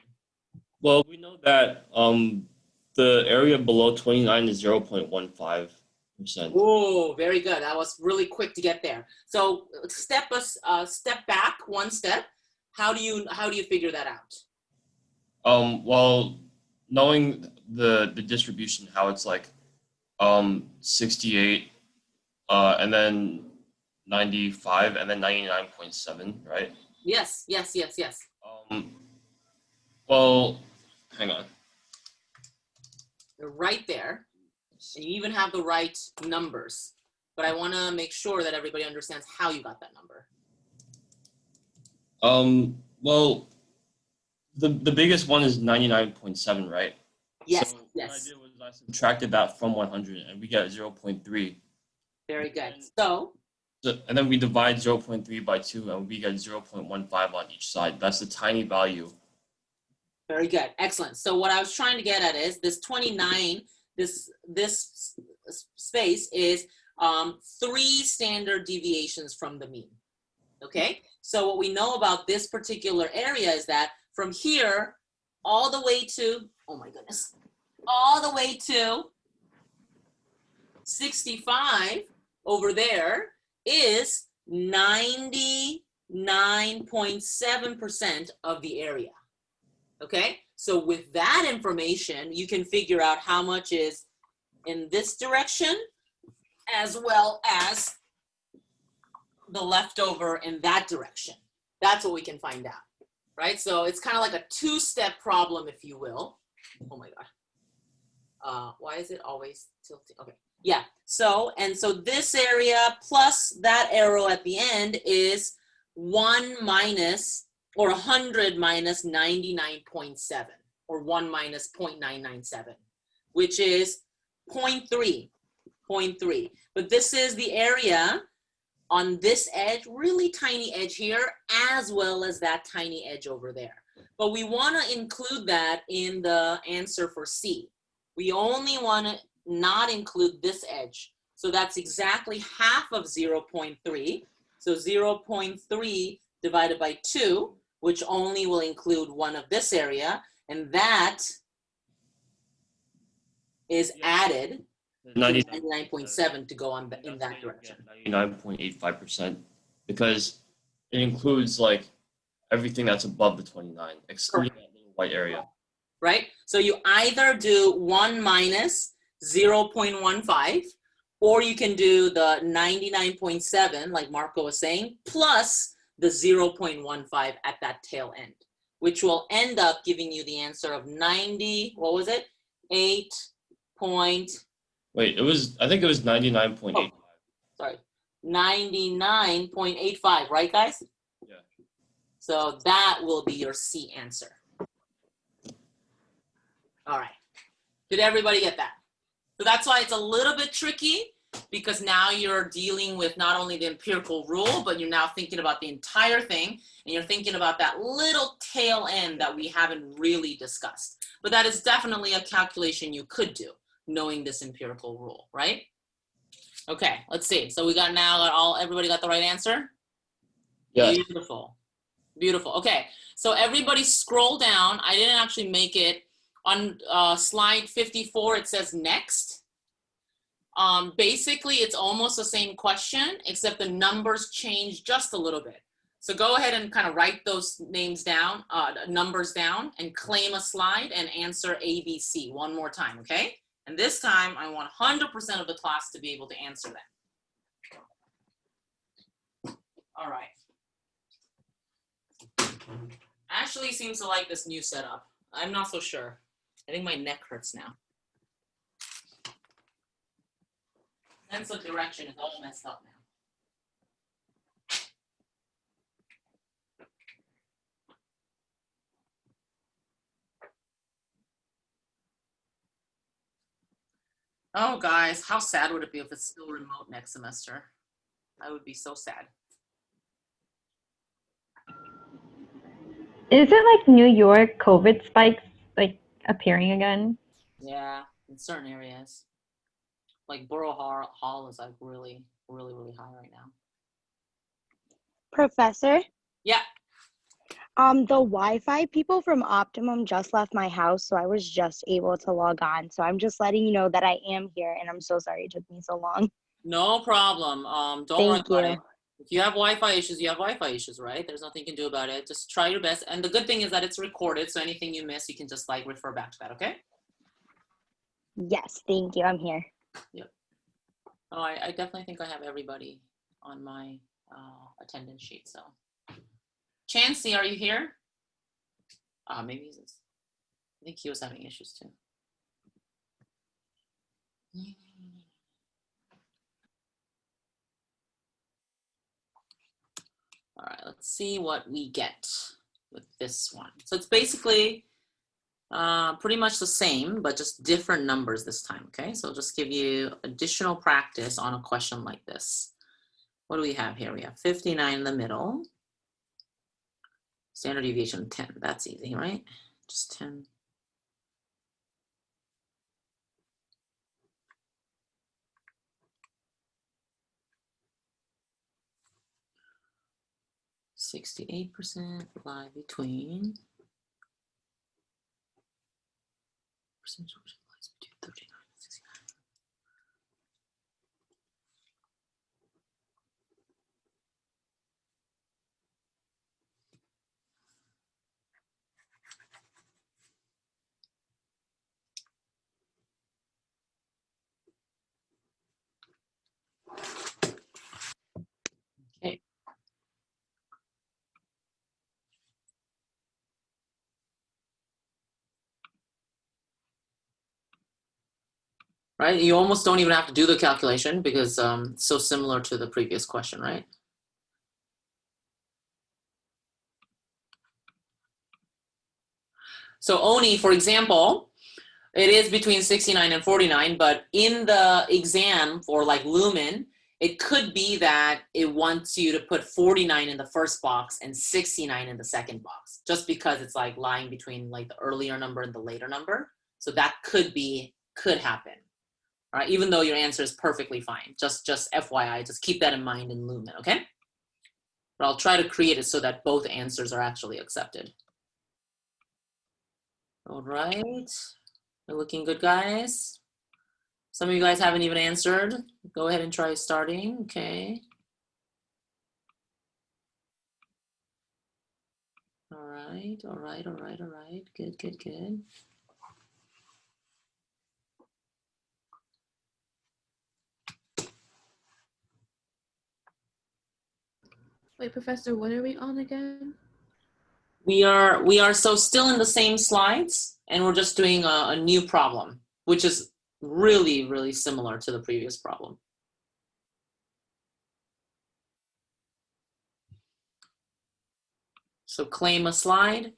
Well, we know that the area below 29 is 0.15%. Oh, very good. That was really quick to get there. So step back one step. How do you figure that out? Well, knowing the distribution, how it's like 68, and then 95, and then 99.7, right? Yes. Well, hang on. They're right there. And you even have the right numbers. But I want to make sure that everybody understands how you got that number. Well, the biggest one is 99.7, right? Yes, so yes. What I did was I subtracted that from 100, and we get 0.3. Very good. So, and then we divide 0.3 by 2, and we get 0.15 on each side. That's the tiny value. Very good. Excellent. So what I was trying to get at is this 29, this space is 3 standard deviations from the mean. Okay? So what we know about this particular area is that from here all the way to, oh my goodness, all the way to 65 over there is 99.7% of the area. Okay, so with that information, you can figure out how much is in this direction as well as the leftover in that direction. That's what we can find out, right? So it's kind of like a 2-step problem, if you will. Oh my God. Why is it always tilting? Okay, yeah. So this area plus that arrow at the end is 1 minus, or 100 minus 99.7, or 1 minus 0.997, which is 0.3. But this is the area on this edge, really tiny edge here, as well as that tiny edge over there. But we want to include that in the answer for C. We only want to not include this edge. So that's exactly half of 0.3. So 0.3 divided by 2, which only will include one of this area, and that is added to 99.7 to go on in that direction. 99.85%. because it includes like everything that's above the 29, excluding that little white area. Right? So you either do 1 minus 0.15, or you can do the 99.7, like Marco was saying, plus the 0.15 at that tail end, which will end up giving you the answer of 90, what was it? 8 point, Wait, I think it was 99.8. sorry, 99.85, right guys? Yeah. So that will be your C answer. All right. Did everybody get that? So that's why it's a little bit tricky, because now you're dealing with not only the empirical rule, but you're now thinking about the entire thing, and you're thinking about that little tail end that we haven't really discussed. But that is definitely a calculation you could do, knowing this empirical rule, right? Okay, let's see. So we got now everybody got the right answer? Yes. Beautiful. Beautiful. Okay, so everybody scroll down. I didn't actually make it. On slide 54, it says next. Basically, it's almost the same question, except the numbers change just a little bit. So go ahead and kind of write those names down, numbers down, and claim a slide and answer A, B, C one more time, okay? And this time, I want 100% of the class to be able to answer that. All right. Ashley seems to like this new setup. I'm not so sure. I think my neck hurts now. Sense of direction is all messed up now. Oh, guys, how sad would it be if it's still remote next semester? I would be so sad. Is it like New York COVID spikes like appearing again? Yeah, in certain areas. Like Borough Hall is like really, really, really high right now. Professor? Yeah. The Wi-Fi people from Optimum just left my house, so I was just able to log on. So I'm just letting you know that I am here, and I'm so sorry it took me so long. No problem. Don't worry Thank about you. it. If you have Wi-Fi issues, you have Wi-Fi issues, right? There's nothing you can do about it. Just try your best. And the good thing is that it's recorded, so anything you miss, you can just like refer back to that, okay? Yes, thank you. I'm here. Yep. Oh, I definitely think I have everybody on my attendance sheet, so. Chancey, are you here? Maybe he's, I think he was having issues too. All right, let's see what we get with this one. So it's basically pretty much the same, but just different numbers this time, okay? So I'll just give you additional practice on a question like this. What do we have here? We have 59 in the middle. Standard deviation 10, that's easy, right? Just 10. %, lie between percentage lies between 39 and 69. Okay. Right, you almost don't even have to do the calculation because it's so similar to the previous question, right? So Oni, for example, it is between 69 and 49, but in the exam for like Lumen, it could be that it wants you to put 49 in the first box and 69 in the second box, just because it's like lying between like the earlier number and the later number. So that could happen. All right, even though your answer is perfectly fine. Just FYI, just keep that in mind in Lumen, okay? But I'll try to create it so that both answers are actually accepted. All right, we're looking good, guys. Some of you guys haven't even answered. Go ahead and try starting, okay? All right, all right, all right, all right. Good, good, good. Wait, Professor, what are we on again? We are so still in the same slides, and we're just doing a new problem, which is really, really similar to the previous problem. So claim a slide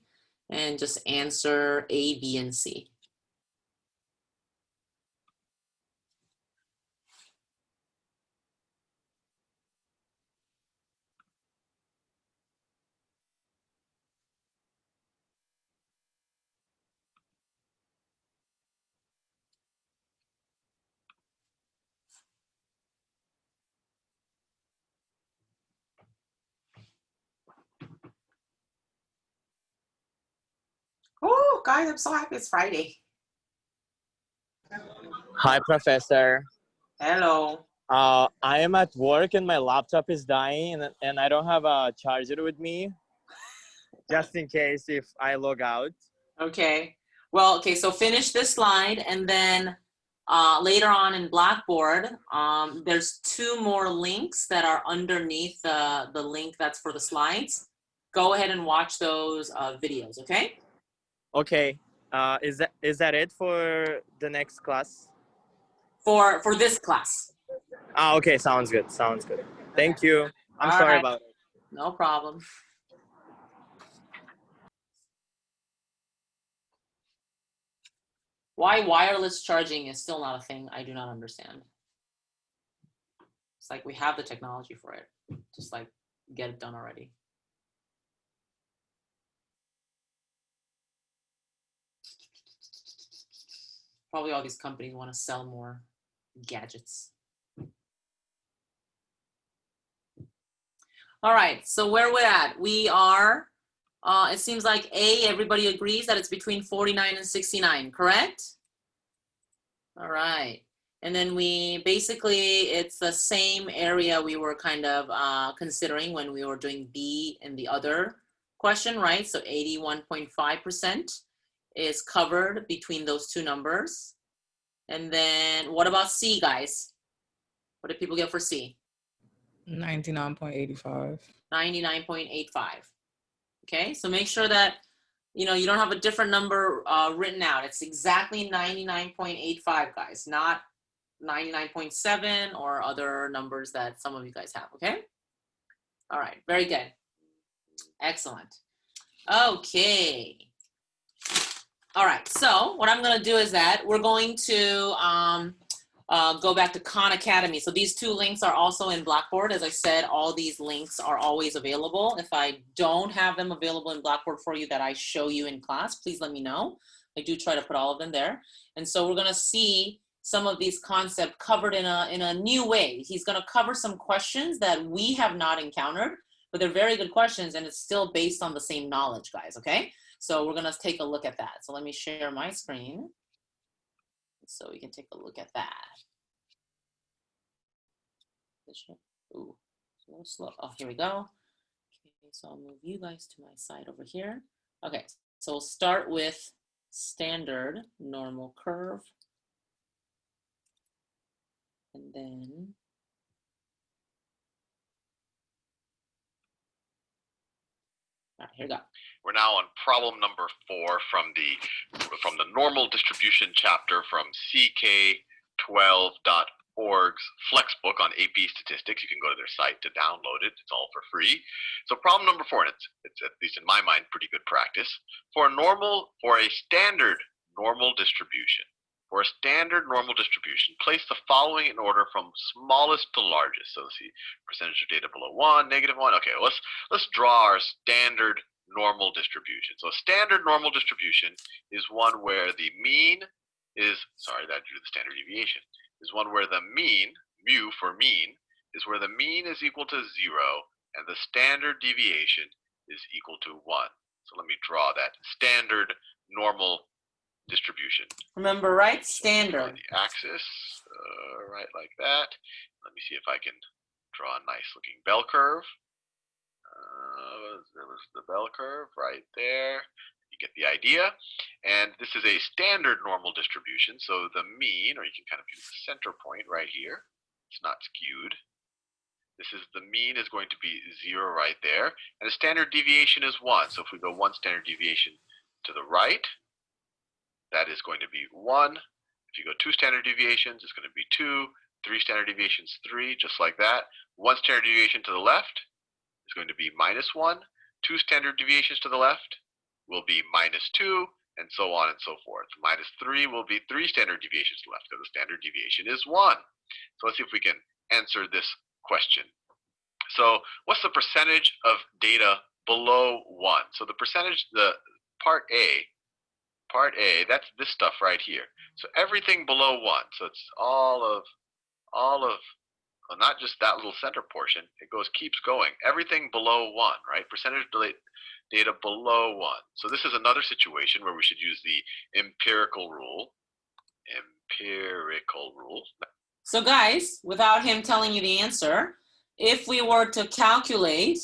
and just answer A, B, and C. Oh, guys, I'm so happy it's Friday. Hi, Professor. Hello. I am at work and my laptop is dying and I don't have a charger with me, just in case if I log out. Okay. Well, okay, so finish this slide, and then later on in Blackboard, there's 2 more links that are underneath the link that's for the slides. Go ahead and watch those videos, okay? Okay. Is that it for the next class? For this class. Okay, sounds good. Sounds good. Thank you. I'm All sorry right. about it. No problem. Why wireless charging is still not a thing, I do not understand. It's like we have the technology for it. Just like get it done already. Probably all these companies want to sell more gadgets. All right, so where we're at, we are, it seems like A, everybody agrees that it's between 49 and 69, correct? All right, and then we basically, it's the same area we were kind of considering when we were doing B in the other question, right? So 81.5% is covered between those 2 numbers. And then what about C, guys? What did people get for C? 99.85. 99.85. Okay, so make sure that you don't have a different number written out. It's exactly 99.85, guys, not 99.7 or other numbers that some of you guys have, okay? All right, very good. Excellent. Okay. All right, so what I'm gonna do is that we're going to go back to Khan Academy. So these 2 links are also in Blackboard. As I said, all these links are always available. If I don't have them available in Blackboard for you that I show you in class, please let me know. I do try to put all of them there. And so we're gonna see some of these concepts covered in a new way. He's gonna cover some questions that we have not encountered, but they're very good questions and it's still based on the same knowledge, guys, okay? So we're gonna take a look at that. So let me share my screen so we can take a look at that. Ooh, it's a little slow. Oh, here we go. Okay, so I'll move you guys to my side over here. Okay, so we'll start with standard normal curve. And then all right, here we go. We're now on problem number 4 from the normal distribution chapter from CK12.org's Flexbook on AP Statistics. You can go to their site to download it. It's all for free. So problem number 4, and it's at least in my mind pretty good practice. For a standard normal distribution. For a standard normal distribution, place the following in order from smallest to largest. So let's see, percentage of data below 1, -1. Okay, let's draw our standard normal distribution. So a standard normal distribution is one where the mean is, sorry, that due to the standard deviation, is one where the mean, mu for mean, is where the mean is equal to 0 and the standard deviation is equal to 1. So let me draw that standard normal distribution. Remember, right? Standard. The axis, right like that. Let me see if I can draw a nice looking bell curve. there was the bell curve right there. You get the idea. And this is a standard normal distribution. So the mean, or you can kind of use the center point right here. It's not skewed. This is the mean is going to be 0 right there. And the standard deviation is 1. So if we go 1 standard deviation to the right, that is going to be 1. If you go 2 standard deviations, it's going to be 2. 3 standard deviations, 3, just like that. 1 standard deviation to the left is going to be -1. 2 standard deviations to the left will be -2, and so on and so forth. -3 will be 3 standard deviations to the left, because the standard deviation is 1. So let's see if we can answer this question. So what's the percentage of data below 1? So the percentage, the part A, that's this stuff right here. So everything below 1. So it's all of, well, not just that little center portion. It keeps going. Everything below 1, right? Percentage data below 1. So this is another situation where we should use the empirical rule. Empirical rule. So guys, without him telling you the answer, if we were to calculate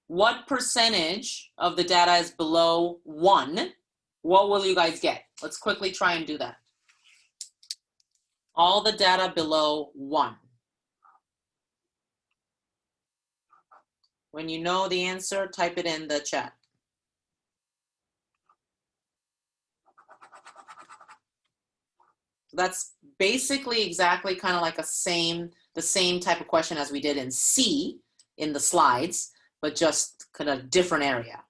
what percentage of the data is below 1, what will you guys get? Let's quickly try and do that. All the data below 1. When you know the answer, type it in the chat. That's basically exactly kind of like the same type of question as we did in C in the slides, but just kind of different area,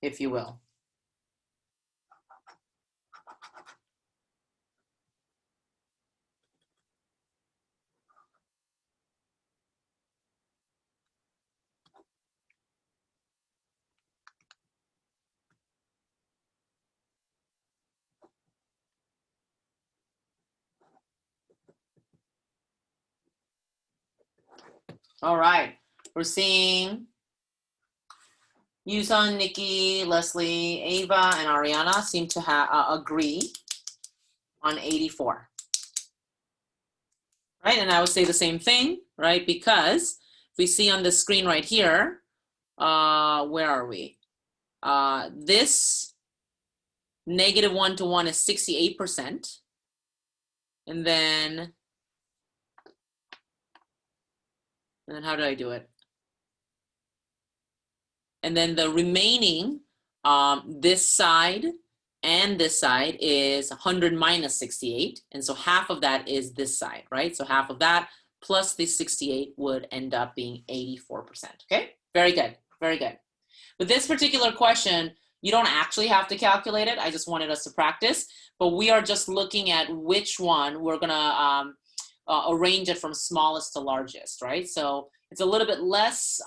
if you will. All right, we're seeing Yusun, Nikki, Leslie, Ava, and Ariana seem to agree on 84. Right, and I would say the same thing, right? Because if we see on the screen right here, where are we? This -1 to 1 is 68%. And then how do I do it? And then the remaining, this side and this side is 100 minus 68. And so half of that is this side, right? So half of that plus the 68 would end up being 84%, okay? Very good, very good. With this particular question, you don't actually have to calculate it. I just wanted us to practice, but we are just looking at which one we're gonna arrange it from smallest to largest, right? So it's a little bit less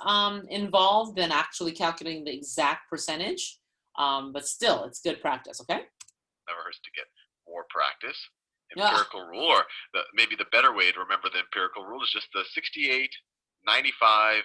involved than actually calculating the exact percentage, but still, it's good practice, okay? Never hurts to get more practice. Empirical rule, or maybe the better way to remember the empirical rule is just the 68, 95,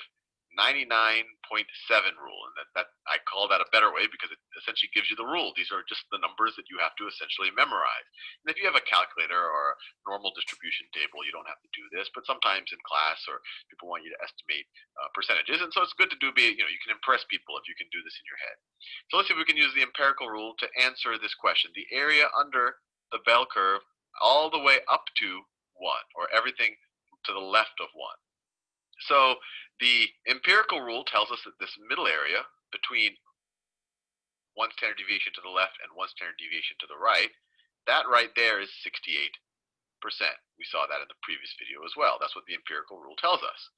99.7 rule, and that I call that a better way because it essentially gives you the rule. These are just the numbers that you have to essentially memorize. And if you have a calculator or a normal distribution table, you don't have to do this, but sometimes in class or people want you to estimate percentages, and so it's good to you can impress people if you can do this in your head. So let's see if we can use the empirical rule to answer this question. The area under the bell curve all the way up to 1, or everything to the left of 1. So the empirical rule tells us that this middle area between 1 standard deviation to the left and 1 standard deviation to the right, that right there is 68%. We saw that in the previous video as well. That's what the empirical rule tells us.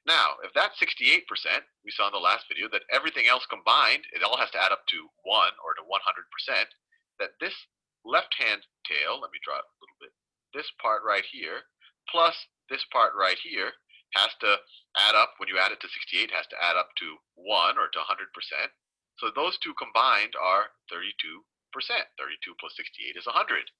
Now, if that's 68%, we saw in the last video that everything else combined, it all has to add up to 1 or to 100%, that this left-hand tail, let me draw it a little bit, this part right here, plus this part right here, has to add up, when you add it to 68, has to add up to 1 or to 100%. So those two combined are 32%. 32 plus 68 is 100.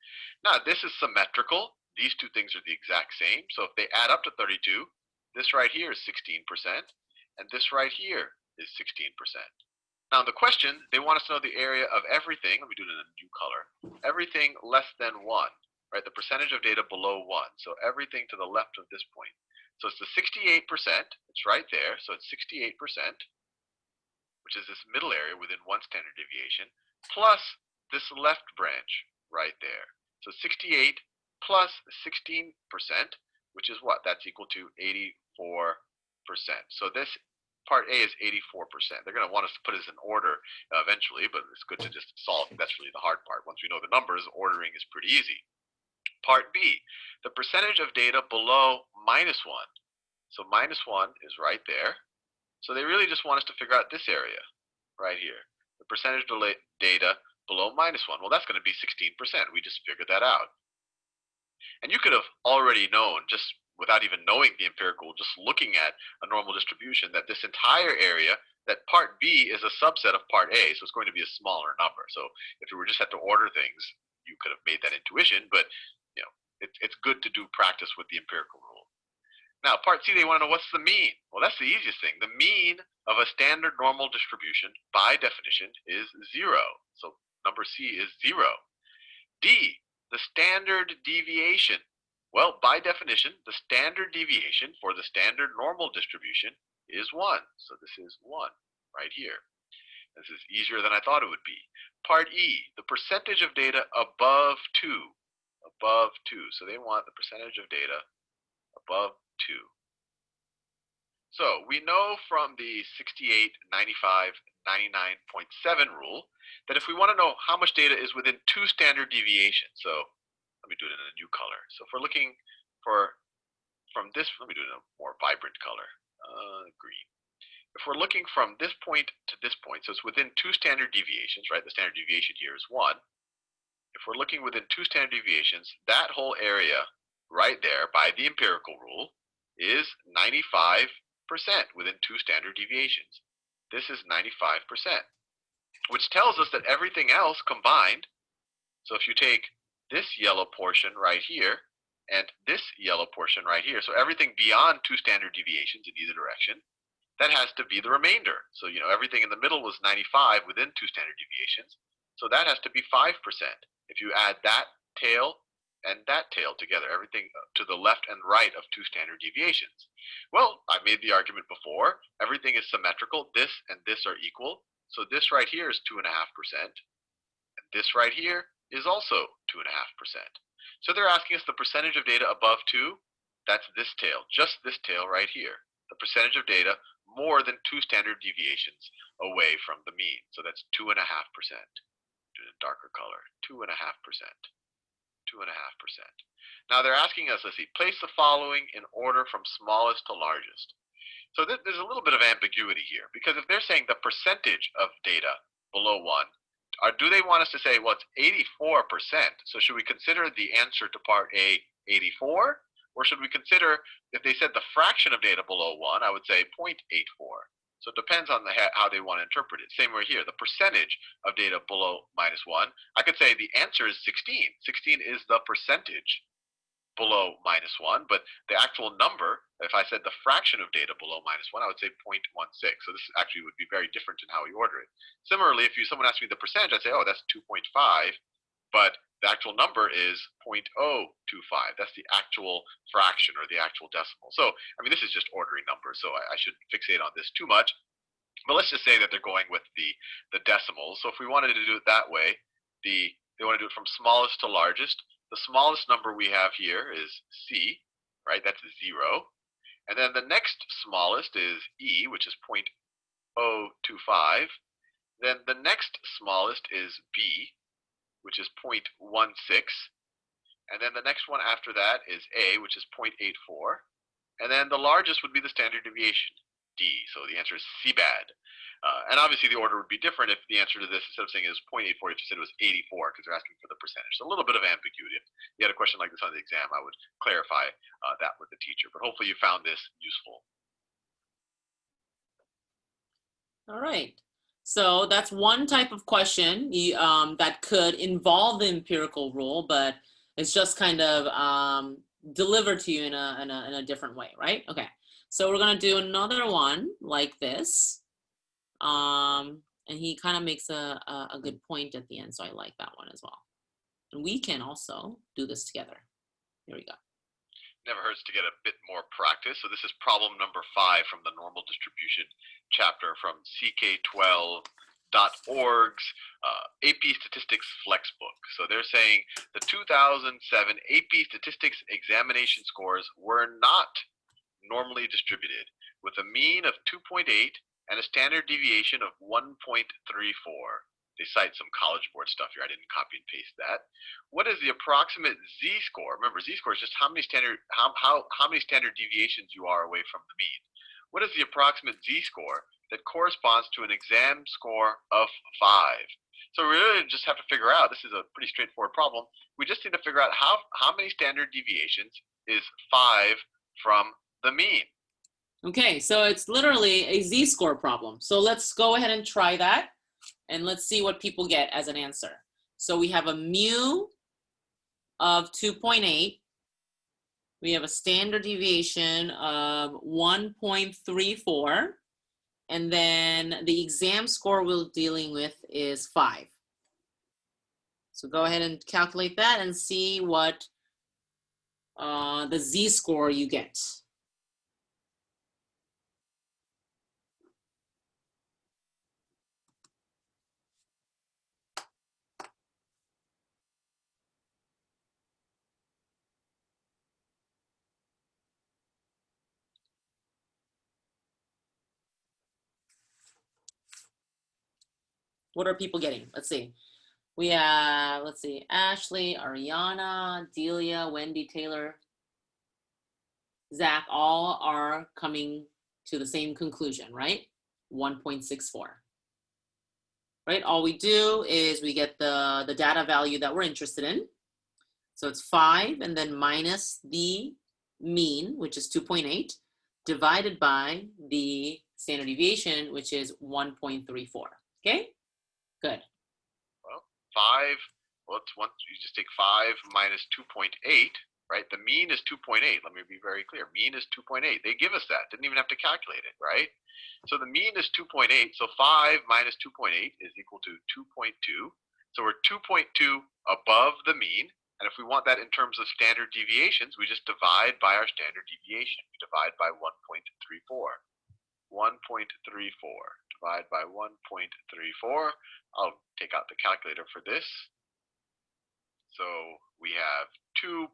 Now this is symmetrical. These two things are the exact same. So if they add up to 32, this right here is 16%, and this right here is 16%. Now in the question, they want us to know the area of everything. Let me do it in a new color. Everything less than 1, right? The percentage of data below 1. So everything to the left of this point. So it's the 68%, it's right there, so it's 68%. which is this middle area within 1 standard deviation, plus this left branch right there. So 68 plus 16%, which is what? That's equal to 84%. So this part A is 84%. They're going to want us to put this in order eventually, but it's good to just solve. That's really the hard part. Once we know the numbers, ordering is pretty easy. Part B, the percentage of data below -1. So -1 is right there. So they really just want us to figure out this area right here. The percentage data below -1. Well, that's going to be 16%. We just figured that out. And you could have already known, just without even knowing the empirical, just looking at a normal distribution, that this entire area, that part B is a subset of part A, so it's going to be a smaller number. So if we were just had to order things, you could have made that intuition, but you know, it's good to do practice with the empirical rule. Now, part C, they want to know what's the mean. Well, that's the easiest thing. The mean of a standard normal distribution, by definition, is 0. So number C is 0. D, the standard deviation. Well, by definition, the standard deviation for the standard normal distribution is 1. So this is 1 right here. This is easier than I thought it would be. Part E, the percentage of data above 2. Above 2. So they want the percentage of data above 2. So we know from the 68, 95, 99.7 rule that if we want to know how much data is within 2 standard deviations, so let me do it in a new color. So if we're looking for from this, let me do it in a more vibrant color, green. If we're looking from this point to this point, so it's within 2 standard deviations, right? The standard deviation here is 1. If we're looking within 2 standard deviations, that whole area right there by the empirical rule is 95% within 2 standard deviations. This is 95%, which tells us that everything else combined, so if you take this yellow portion right here and this yellow portion right here, so everything beyond 2 standard deviations in either direction, that has to be the remainder. So, you know, everything in the middle was 95 within 2 standard deviations, so that has to be 5%. If you add that tail and that tail together, everything to the left and right of 2 standard deviations. Well, I made the argument before, everything is symmetrical, this and this are equal, so this right here is 2.5%, and this right here is also 2.5%. So they're asking us the percentage of data above 2, that's this tail, just this tail right here. The percentage of data more than 2 standard deviations away from the mean, so that's 2.5%. Do it in darker color, 2.5%. 2.5%. Now they're asking us, let's see, place the following in order from smallest to largest. So there's a little bit of ambiguity here, because if they're saying the percentage of data below 1, do they want us to say, well, it's 84%, so should we consider the answer to part A 84? Or should we consider, if they said the fraction of data below 1, I would say 0.84. So it depends on how they want to interpret it. Same way here, the percentage of data below -1. I could say the answer is 16. 16 is the percentage below -1, but the actual number, if I said the fraction of data below -1, I would say 0.16. So this actually would be very different in how we order it. Similarly, if someone asked me the percentage, I'd say, oh, that's 2.5, but the actual number is 0.025. That's the actual fraction or the actual decimal. So, I mean, this is just ordering numbers, so I shouldn't fixate on this too much. But let's just say that they're going with the decimals. So if we wanted to do it that way, they want to do it from smallest to largest. The smallest number we have here is C, right? That's 0. And then the next smallest is E, which is 0.025. Then the next smallest is B, which is 0.16. And then the next one after that is A, which is 0.84. And then the largest would be the standard deviation, D. So the answer is CBAD. And obviously the order would be different if the answer to this, instead of saying it was 0.84, if you said it was 84, because they're asking for the percentage. So a little bit of ambiguity. If you had a question like this on the exam, I would clarify that with the teacher. But hopefully you found this useful. All right. So that's one type of question that could involve the empirical rule, but it's just kind of delivered to you in a different way, right? Okay. So we're gonna do another one like this. And he kind of makes a good point at the end, so I like that one as well. And we can also do this together. Here we go. Never hurts to get a bit more practice. So this is problem number 5 from the normal distribution chapter from CK12.org's AP Statistics Flexbook. So they're saying the 2007 AP Statistics examination scores were not normally distributed, with a mean of 2.8 and a standard deviation of 1.34. They cite some College Board stuff here. I didn't copy and paste that. What is the approximate z-score? Remember, z-score is just how many standard deviations you are away from the mean. What is the approximate z-score that corresponds to an exam score of 5? So we really just have to figure out, this is a pretty straightforward problem, we just need to figure out how many standard deviations is 5 from the mean. Okay, so it's literally a z-score problem. So let's go ahead and try that, and let's see what people get as an answer. So we have a mu of 2.8. We have a standard deviation of 1.34. And then the exam score we're dealing with is 5. So go ahead and calculate that and see what the z-score you get. What are people getting? Let's see. We have, let's see, Ashley, Ariana, Delia, Wendy, Taylor, Zach, all are coming to the same conclusion, right? 1.64. Right, all we do is we get the data value that we're interested in. So it's 5 and then minus the mean, which is 2.8, divided by the standard deviation, which is 1.34. Okay, good. Well, 5, well, you just take 5 minus 2.8, right? The mean is 2.8. Let me be very clear. Mean is 2.8. They give us that. Didn't even have to calculate it, right? So the mean is 2.8. So 5 minus 2.8 is equal to 2.2. So we're 2.2 above the mean. And if we want that in terms of standard deviations, we just divide by our standard deviation. We divide by 1.34. 1.34. Divide by 1.34. I'll take out the calculator for this. So we have 2.2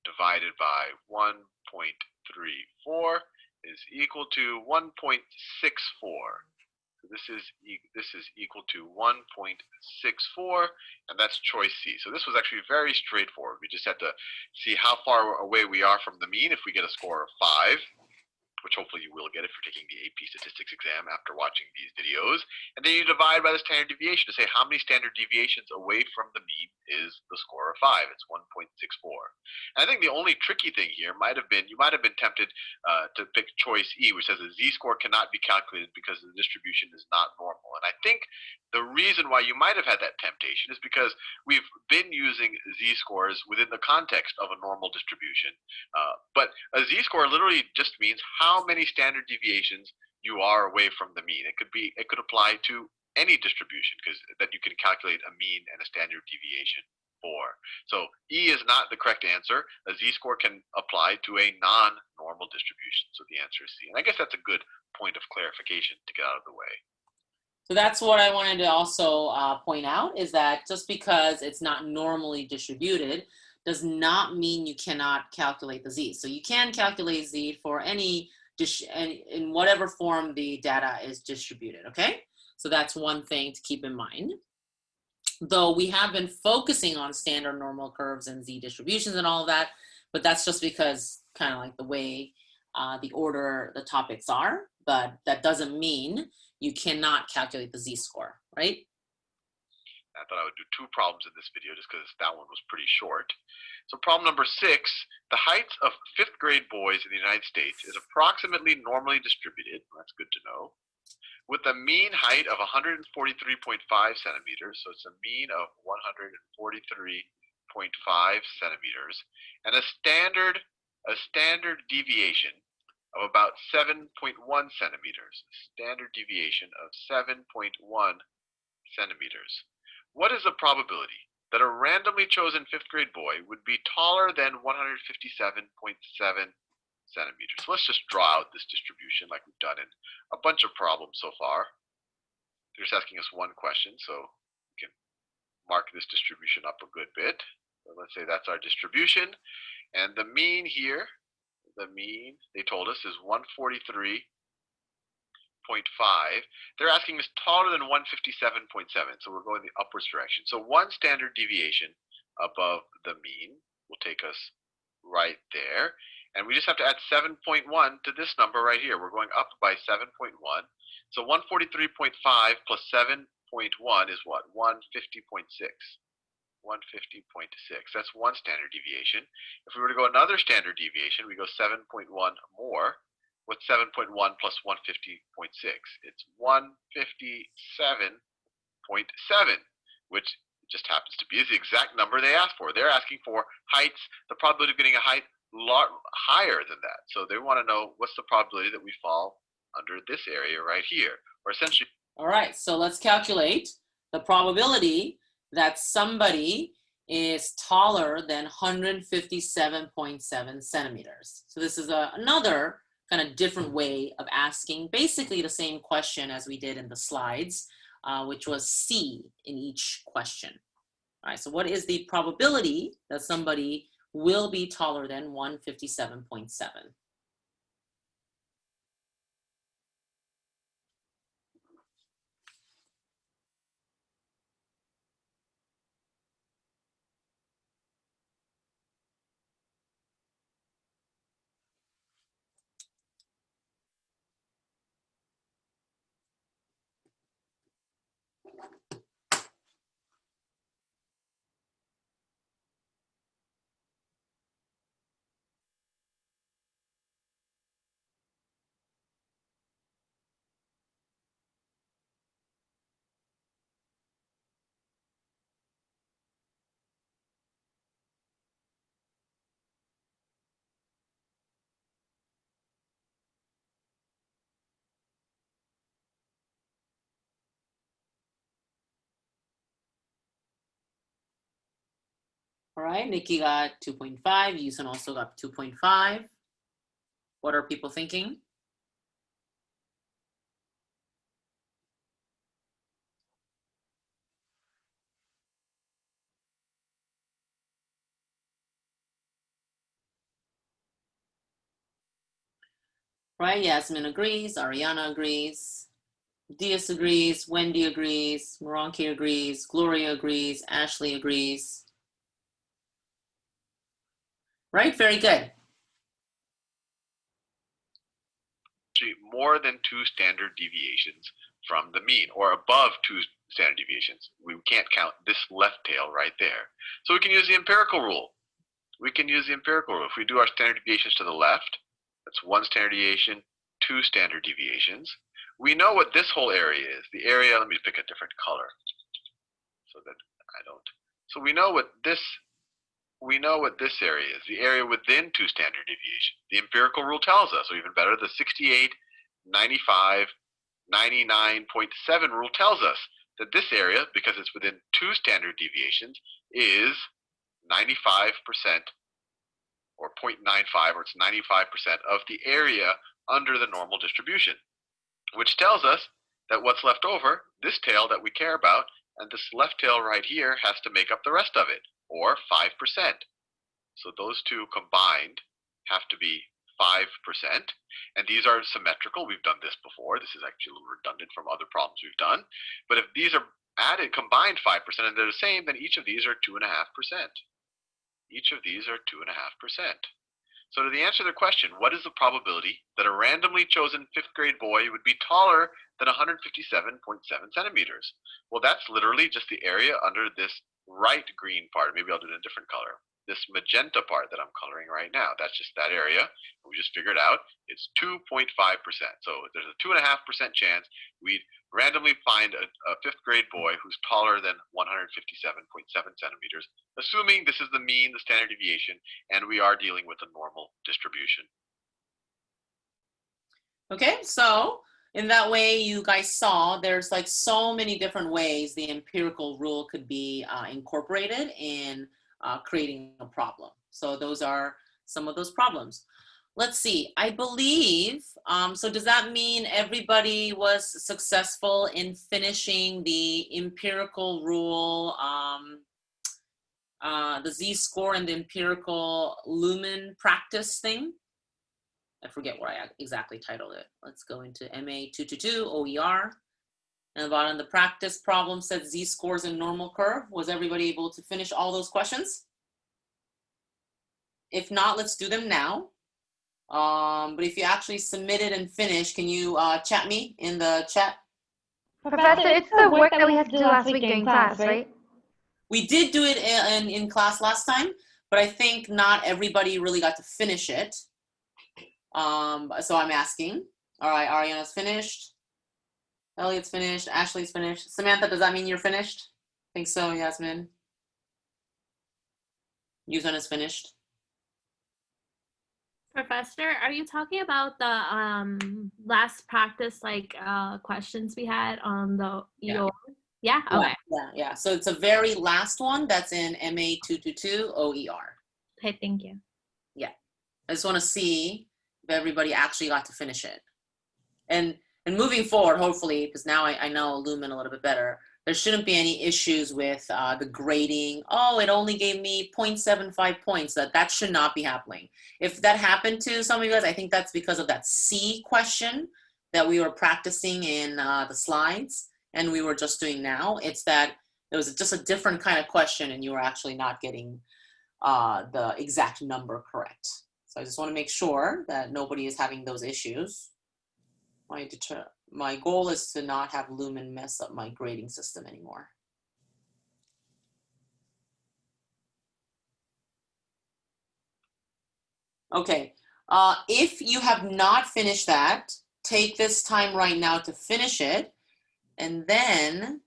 divided by 1.34 is equal to 1.64. So this is equal to 1.64, and that's choice C. So this was actually very straightforward. We just had to see how far away we are from the mean. If we get a score of 5, which hopefully you will get if you're taking the AP statistics exam after watching these videos. And then you divide by the standard deviation to say how many standard deviations away from the mean is the score of 5. It's 1.64. And I think the only tricky thing here might have been, you might have been tempted to pick choice E, which says a z-score cannot be calculated because the distribution is not normal. And I think the reason why you might have had that temptation is because we've been using z-scores within the context of a normal distribution. But a z-score literally just means how many standard deviations you are away from the mean. It could apply to any distribution because that you can calculate a mean and a standard deviation for. So E is not the correct answer. A z-score can apply to a non-normal distribution. So the answer is C. And I guess that's a good point of clarification to get out of the way. So that's what I wanted to also point out, is that just because it's not normally distributed does not mean you cannot calculate the z. So you can calculate z for any in whatever form the data is distributed, okay? So that's one thing to keep in mind. Though we have been focusing on standard normal curves and z distributions and all of that, but that's just because kind of like the way the order the topics are, but that doesn't mean you cannot calculate the z-score, right? I thought I would do 2 problems in this video just because that one was pretty short. So problem number 6, the height of 5th grade boys in the United States is approximately normally distributed, that's good to know, with a mean height of 143.5 centimeters, so it's a mean of 143.5 centimeters, and a standard deviation of about 7.1 centimeters, standard deviation of 7.1 centimeters. What is the probability that a randomly chosen 5th grade boy would be taller than 157.7 centimeters. So let's just draw out this distribution like we've done in a bunch of problems so far. They're just asking us one question, so we can mark this distribution up a good bit. So let's say that's our distribution. And the mean here, the mean, they told us, is 143.5. They're asking us taller than 157.7, so we're going the upwards direction. So one standard deviation above the mean will take us right there. And we just have to add 7.1 to this number right here. We're going up by 7.1. So 143.5 plus 7.1 is what? 150.6. 150.6. That's one standard deviation. If we were to go another standard deviation, we go 7.1 more. What's 7.1 plus 150.6? It's 157.7, which just happens to be the exact number they asked for. They're asking for heights, the probability of getting a height higher than that. So they want to know what's the probability that we fall under this area right here, or essentially. All right, so let's calculate the probability that somebody is taller than 157.7 centimeters. So this is another kind of different way of asking basically the same question as we did in the slides, which was C in each question. All right, so what is the probability that somebody will be taller than 157.7? All right, Nikki got 2.5. Yusun also got 2.5. What are people thinking? Right, Yasmin agrees, Ariana agrees, Diaz agrees, Wendy agrees, Moronki agrees, Gloria agrees, Ashley agrees. Right, very good. More than 2 standard deviations from the mean, or above 2 standard deviations. We can't count this left tail right there. So we can use the empirical rule. If we do our standard deviations to the left, that's 1 standard deviation, 2 standard deviations. We know what this whole area is. The area, let me pick a different color so that I don't. So we know what this area is, the area within 2 standard deviations. The empirical rule tells us, or even better, the 68, 95, 99.7 rule tells us that this area, because it's within 2 standard deviations, is 95% or 0.95, or it's 95% of the area under the normal distribution, which tells us that what's left over, this tail that we care about, and this left tail right here has to make up the rest of it, or 5%. So those two combined have to be 5%, and these are symmetrical. We've done this before. This is actually a little redundant from other problems we've done. But if these are added, combined 5%, and they're the same, then each of these are 2.5%. Each of these are 2.5%. So to the answer to the question, what is the probability that a randomly chosen 5th grade boy would be taller than 157.7 centimeters? Well, that's literally just the area under this right green part. Maybe I'll do it in a different color. This magenta part that I'm coloring right now, that's just that area. We just figured out it's 2.5%. So there's a 2.5% chance we'd randomly find a 5th grade boy who's taller than 157.7 centimeters, assuming this is the mean, the standard deviation, and we are dealing with a normal distribution. Okay, so in that way, you guys saw there's like so many different ways the empirical rule could be incorporated in creating a problem. So those are some of those problems. let's see, I believe, so does that mean everybody was successful in finishing the empirical rule, the Z-score and the empirical lumen practice thing? I forget where I exactly titled it. Let's go into MA222 OER. And the bottom, the practice problem said Z-scores and normal curve. Was everybody able to finish all those questions? If not, let's do them now. But if you actually submitted and finished, can you chat me in the chat? Professor, it's the work that we had to do last week during class, right? We did do it in class last time, but I think not everybody really got to finish it. So I'm asking. All right, Ariana's finished. Elliot's finished. Ashley's finished. Samantha, does that mean you're finished? I think so, Yasmin. Yuzan is finished. Professor, are you talking about the last practice questions we had on the Yeah. Yeah? Okay. Yeah. So it's a very last one that's in MA222 OER. Okay, thank you. Yeah. I just want to see if everybody actually got to finish it. And moving forward, hopefully, because now I know Lumen a little bit better, there shouldn't be any issues with the grading. Oh, it only gave me 0.75 points. That should not be happening. If that happened to some of you guys, I think that's because of that C question that we were practicing in the slides and we were just doing now. It's that it was just a different kind of question and you were actually not getting the exact number correct. So I just want to make sure that nobody is having those issues. My goal is to not have Lumen mess up my grading system anymore. Okay, if you have not finished that, take this time right now to finish it. And then,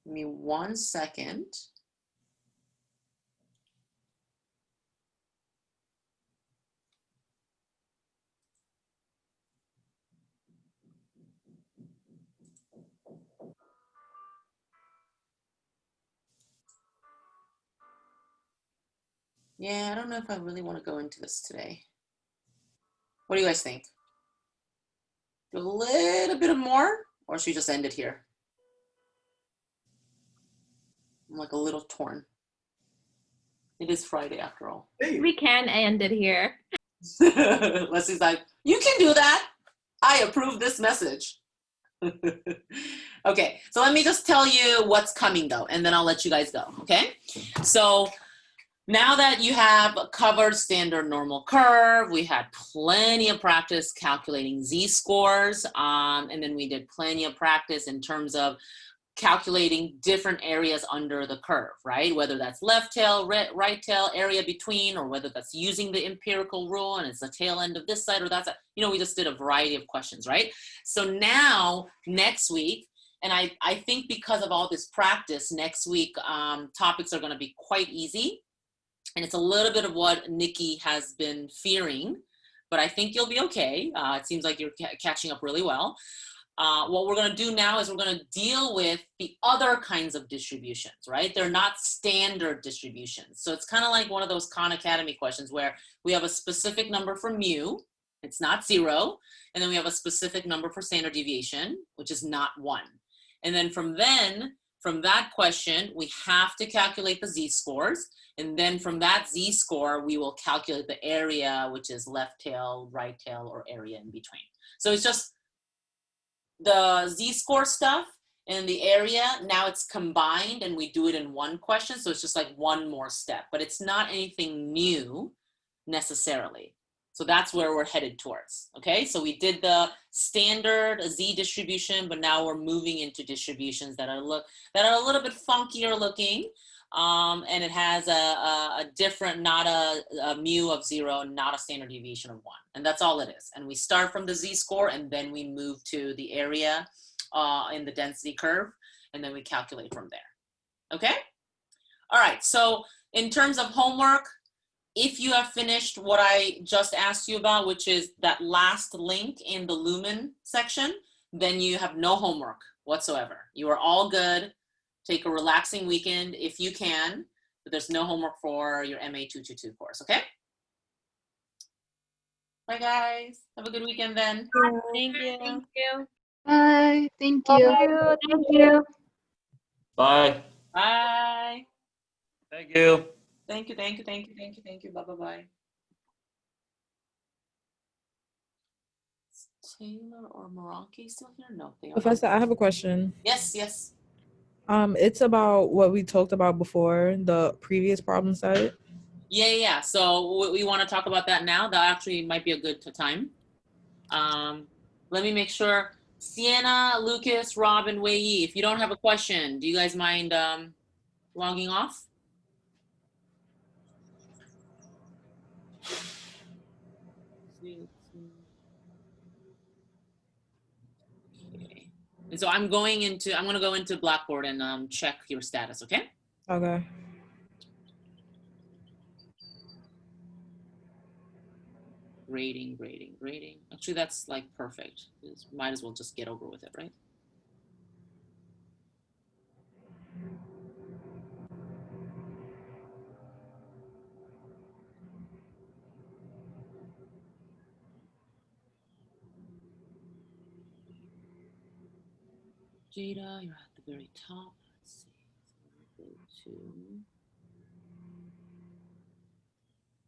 give me 1 second. Yeah, I don't know if I really want to go into this today. What do you guys think? Do a little bit more, or should we just end it here? I'm like a little torn. It is Friday after all. We can end it here. Leslie's like, you can do that. I approve this message. Okay, so let me just tell you what's coming though, and then I'll let you guys go, okay? So now that you have covered standard normal curve, we had plenty of practice calculating Z-scores, and then we did plenty of practice in terms of calculating different areas under the curve, right? Whether that's left tail, right tail, area between, or whether that's using the empirical rule and it's the tail end of this side or that side. You know, we just did a variety of questions, right? So now, next week, and I think because of all this practice, next week, topics are gonna be quite easy. And it's a little bit of what Nikki has been fearing, but I think you'll be okay. It seems like you're catching up really well. What we're going to do now is we're going to deal with the other kinds of distributions, right? They're not standard distributions. So it's kind of like one of those Khan Academy questions where we have a specific number for mu, it's not 0, and then we have a specific number for standard deviation, which is not 1. And then from that question, we have to calculate the Z-scores. And then from that Z-score, we will calculate the area, which is left tail, right tail, or area in between. So it's just the Z-score stuff and the area, now it's combined and we do it in one question. So it's just like one more step, but it's not anything new necessarily. So that's where we're headed towards, okay? So we did the standard Z distribution, but now we're moving into distributions that are a little bit funkier looking. And it has a different, not a mu of 0, not a standard deviation of 1. And that's all it is. And we start from the Z-score and then we move to the area in the density curve, and then we calculate from there. Okay? All right, so in terms of homework, if you have finished what I just asked you about, which is that last link in the Lumen section, then you have no homework whatsoever. You are all good. Take a relaxing weekend if you can, but there's no homework for your MA222 course, okay? Bye, guys. Have a good weekend then. Thank you. Thank you. Bye. Thank Thank you. you. Thank you. Bye. Bye. Thank you. Thank you, thank you, thank you, thank you, thank you. Bye, bye, bye. Is Taylor or Meraki still here? No, they are not. Professor, I have a question. Yes, yes. It's about what we talked about before, the previous problem set. Yeah. So we want to talk about that now. That actually might be a good time. Let me make sure. Sienna, Lucas, Rob, and Wei Yi, if you don't have a question, do you guys mind logging off? Okay. And so I'm going to go into Blackboard and check your status, okay? Okay. Grading. Actually, that's like perfect. Might as well just get over with it, right? Jada, you're at the very top. Let's see. So we'll go to.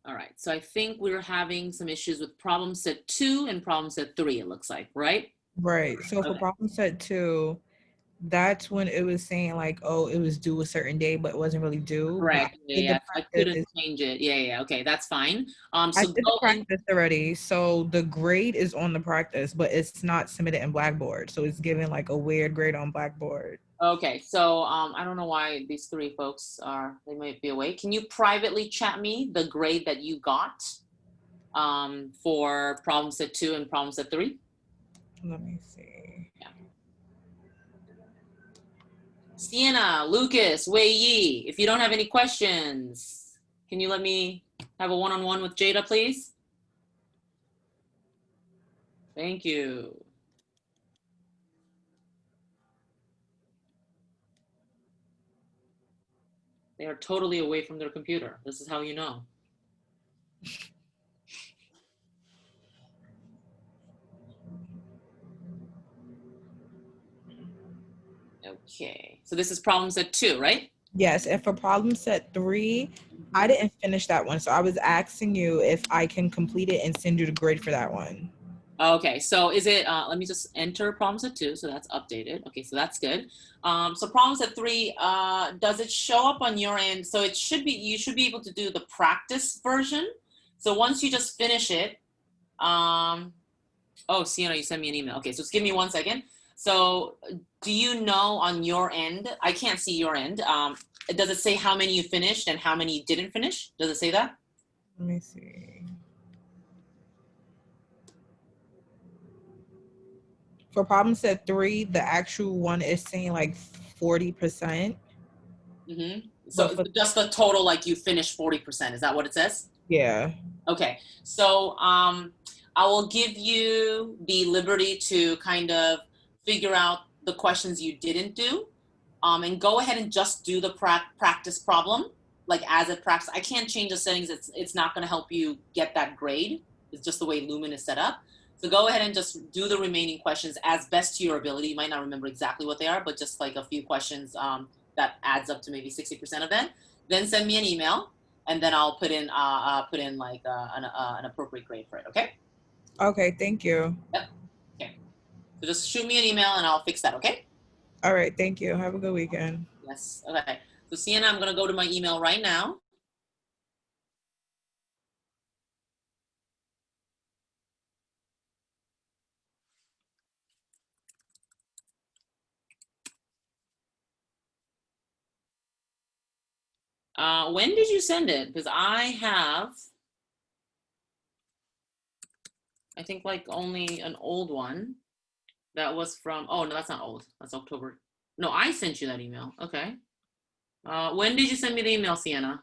All right. So I think we're having some issues with problem set 2 and problem set 3, it looks like, right? Right. So for Okay. problem set 2, that's when it was saying like, oh, it was due a certain day, but it wasn't really due. But Correct. I did Yeah. the I practice. couldn't change it. Yeah. Okay. That's fine. I So did the go in. practice already. So the grade is on the practice, but it's not submitted in Blackboard. So it's giving like a weird grade on Blackboard. Okay. So I don't know why these 3 folks they might be away. Can you privately chat me the grade that you got for problem set 2 and problem set 3? Let me see. Yeah. Sienna, Lucas, Wei Yi, if you don't have any questions, can you let me have a one-on-one with Jada, please? Thank you. They are totally away from their computer. This is how you know. Okay, so this is problem set 2, right? Yes, and for problem set 3, I didn't finish that one. So I was asking you if I can complete it and send you the grade for that one. Okay, so is it, let me just enter problem set 2, so that's updated. Okay, so that's good. So problem set 3, does it show up on your end? So it should be, you should be able to do the practice version. So once you just finish it, oh, Sienna, you sent me an email. Okay, so just give me 1 second. So do you know on your end, I can't see your end, does it say how many you finished and how many you didn't finish? Does it say that? Let me see. For problem set 3, the actual one is saying like 40%. Mm-hmm. So just the total, like you finished 40%. Is that what it says? Yeah. Okay. So I will give you the liberty to kind of figure out the questions you didn't do, and go ahead and just do the practice problem, like as a practice. I can't change the settings. It's not going to help you get that grade. It's just the way Lumen is set up. So go ahead and just do the remaining questions as best to your ability. You might not remember exactly what they are, but just like a few questions that adds up to maybe 60% of them. Then send me an email, and then I'll put in like an appropriate grade for it. Okay. Okay. Thank you. Yep. Okay. So just shoot me an email, and I'll fix that. Okay. All right. Thank you. Have a good weekend. Yes. Okay. So Sienna, I'm gonna go to my email right now. When did you send it? Because I have, I think like only an old one that was from, oh no, that's not old. That's October. No, I sent you that email. Okay. When did you send me the email, Sienna?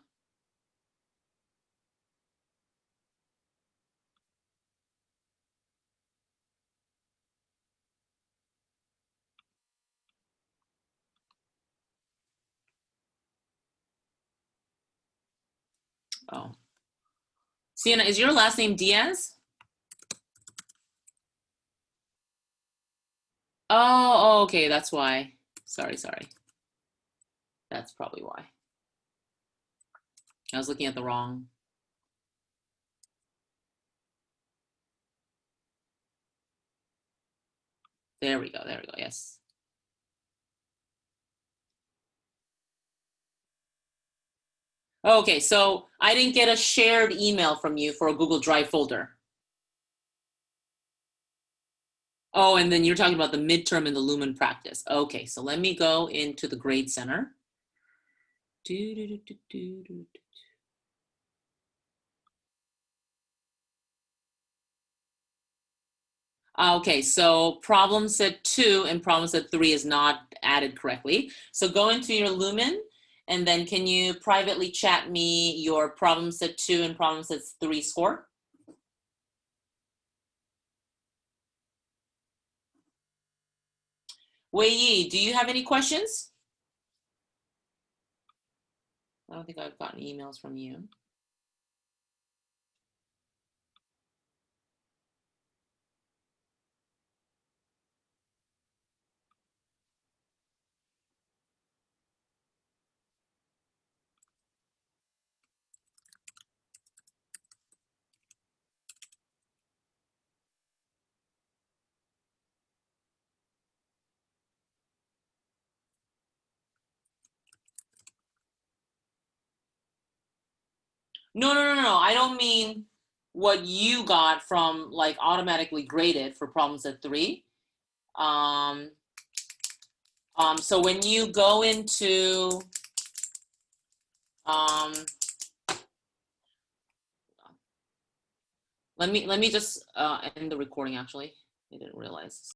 Oh. Sienna, is your last name Diaz? Oh, okay, that's why. Sorry. That's probably why. I was looking at the wrong. There we go, yes. Okay, so I didn't get a shared email from you for a Google Drive folder. Oh, and then you're talking about the midterm and the Lumen practice. Okay, so let me go into the Grade Center. Okay, so problem set 2 and problem set 3 is not added correctly. So go into your Lumen, and then can you privately chat me your problem set 2 and problem set 3 score? Wei Yi, do you have any questions? I don't think I've gotten emails from you. No. I don't mean what you got from like automatically graded for problem set 3. So when you go into let me just end the recording actually. I didn't realize.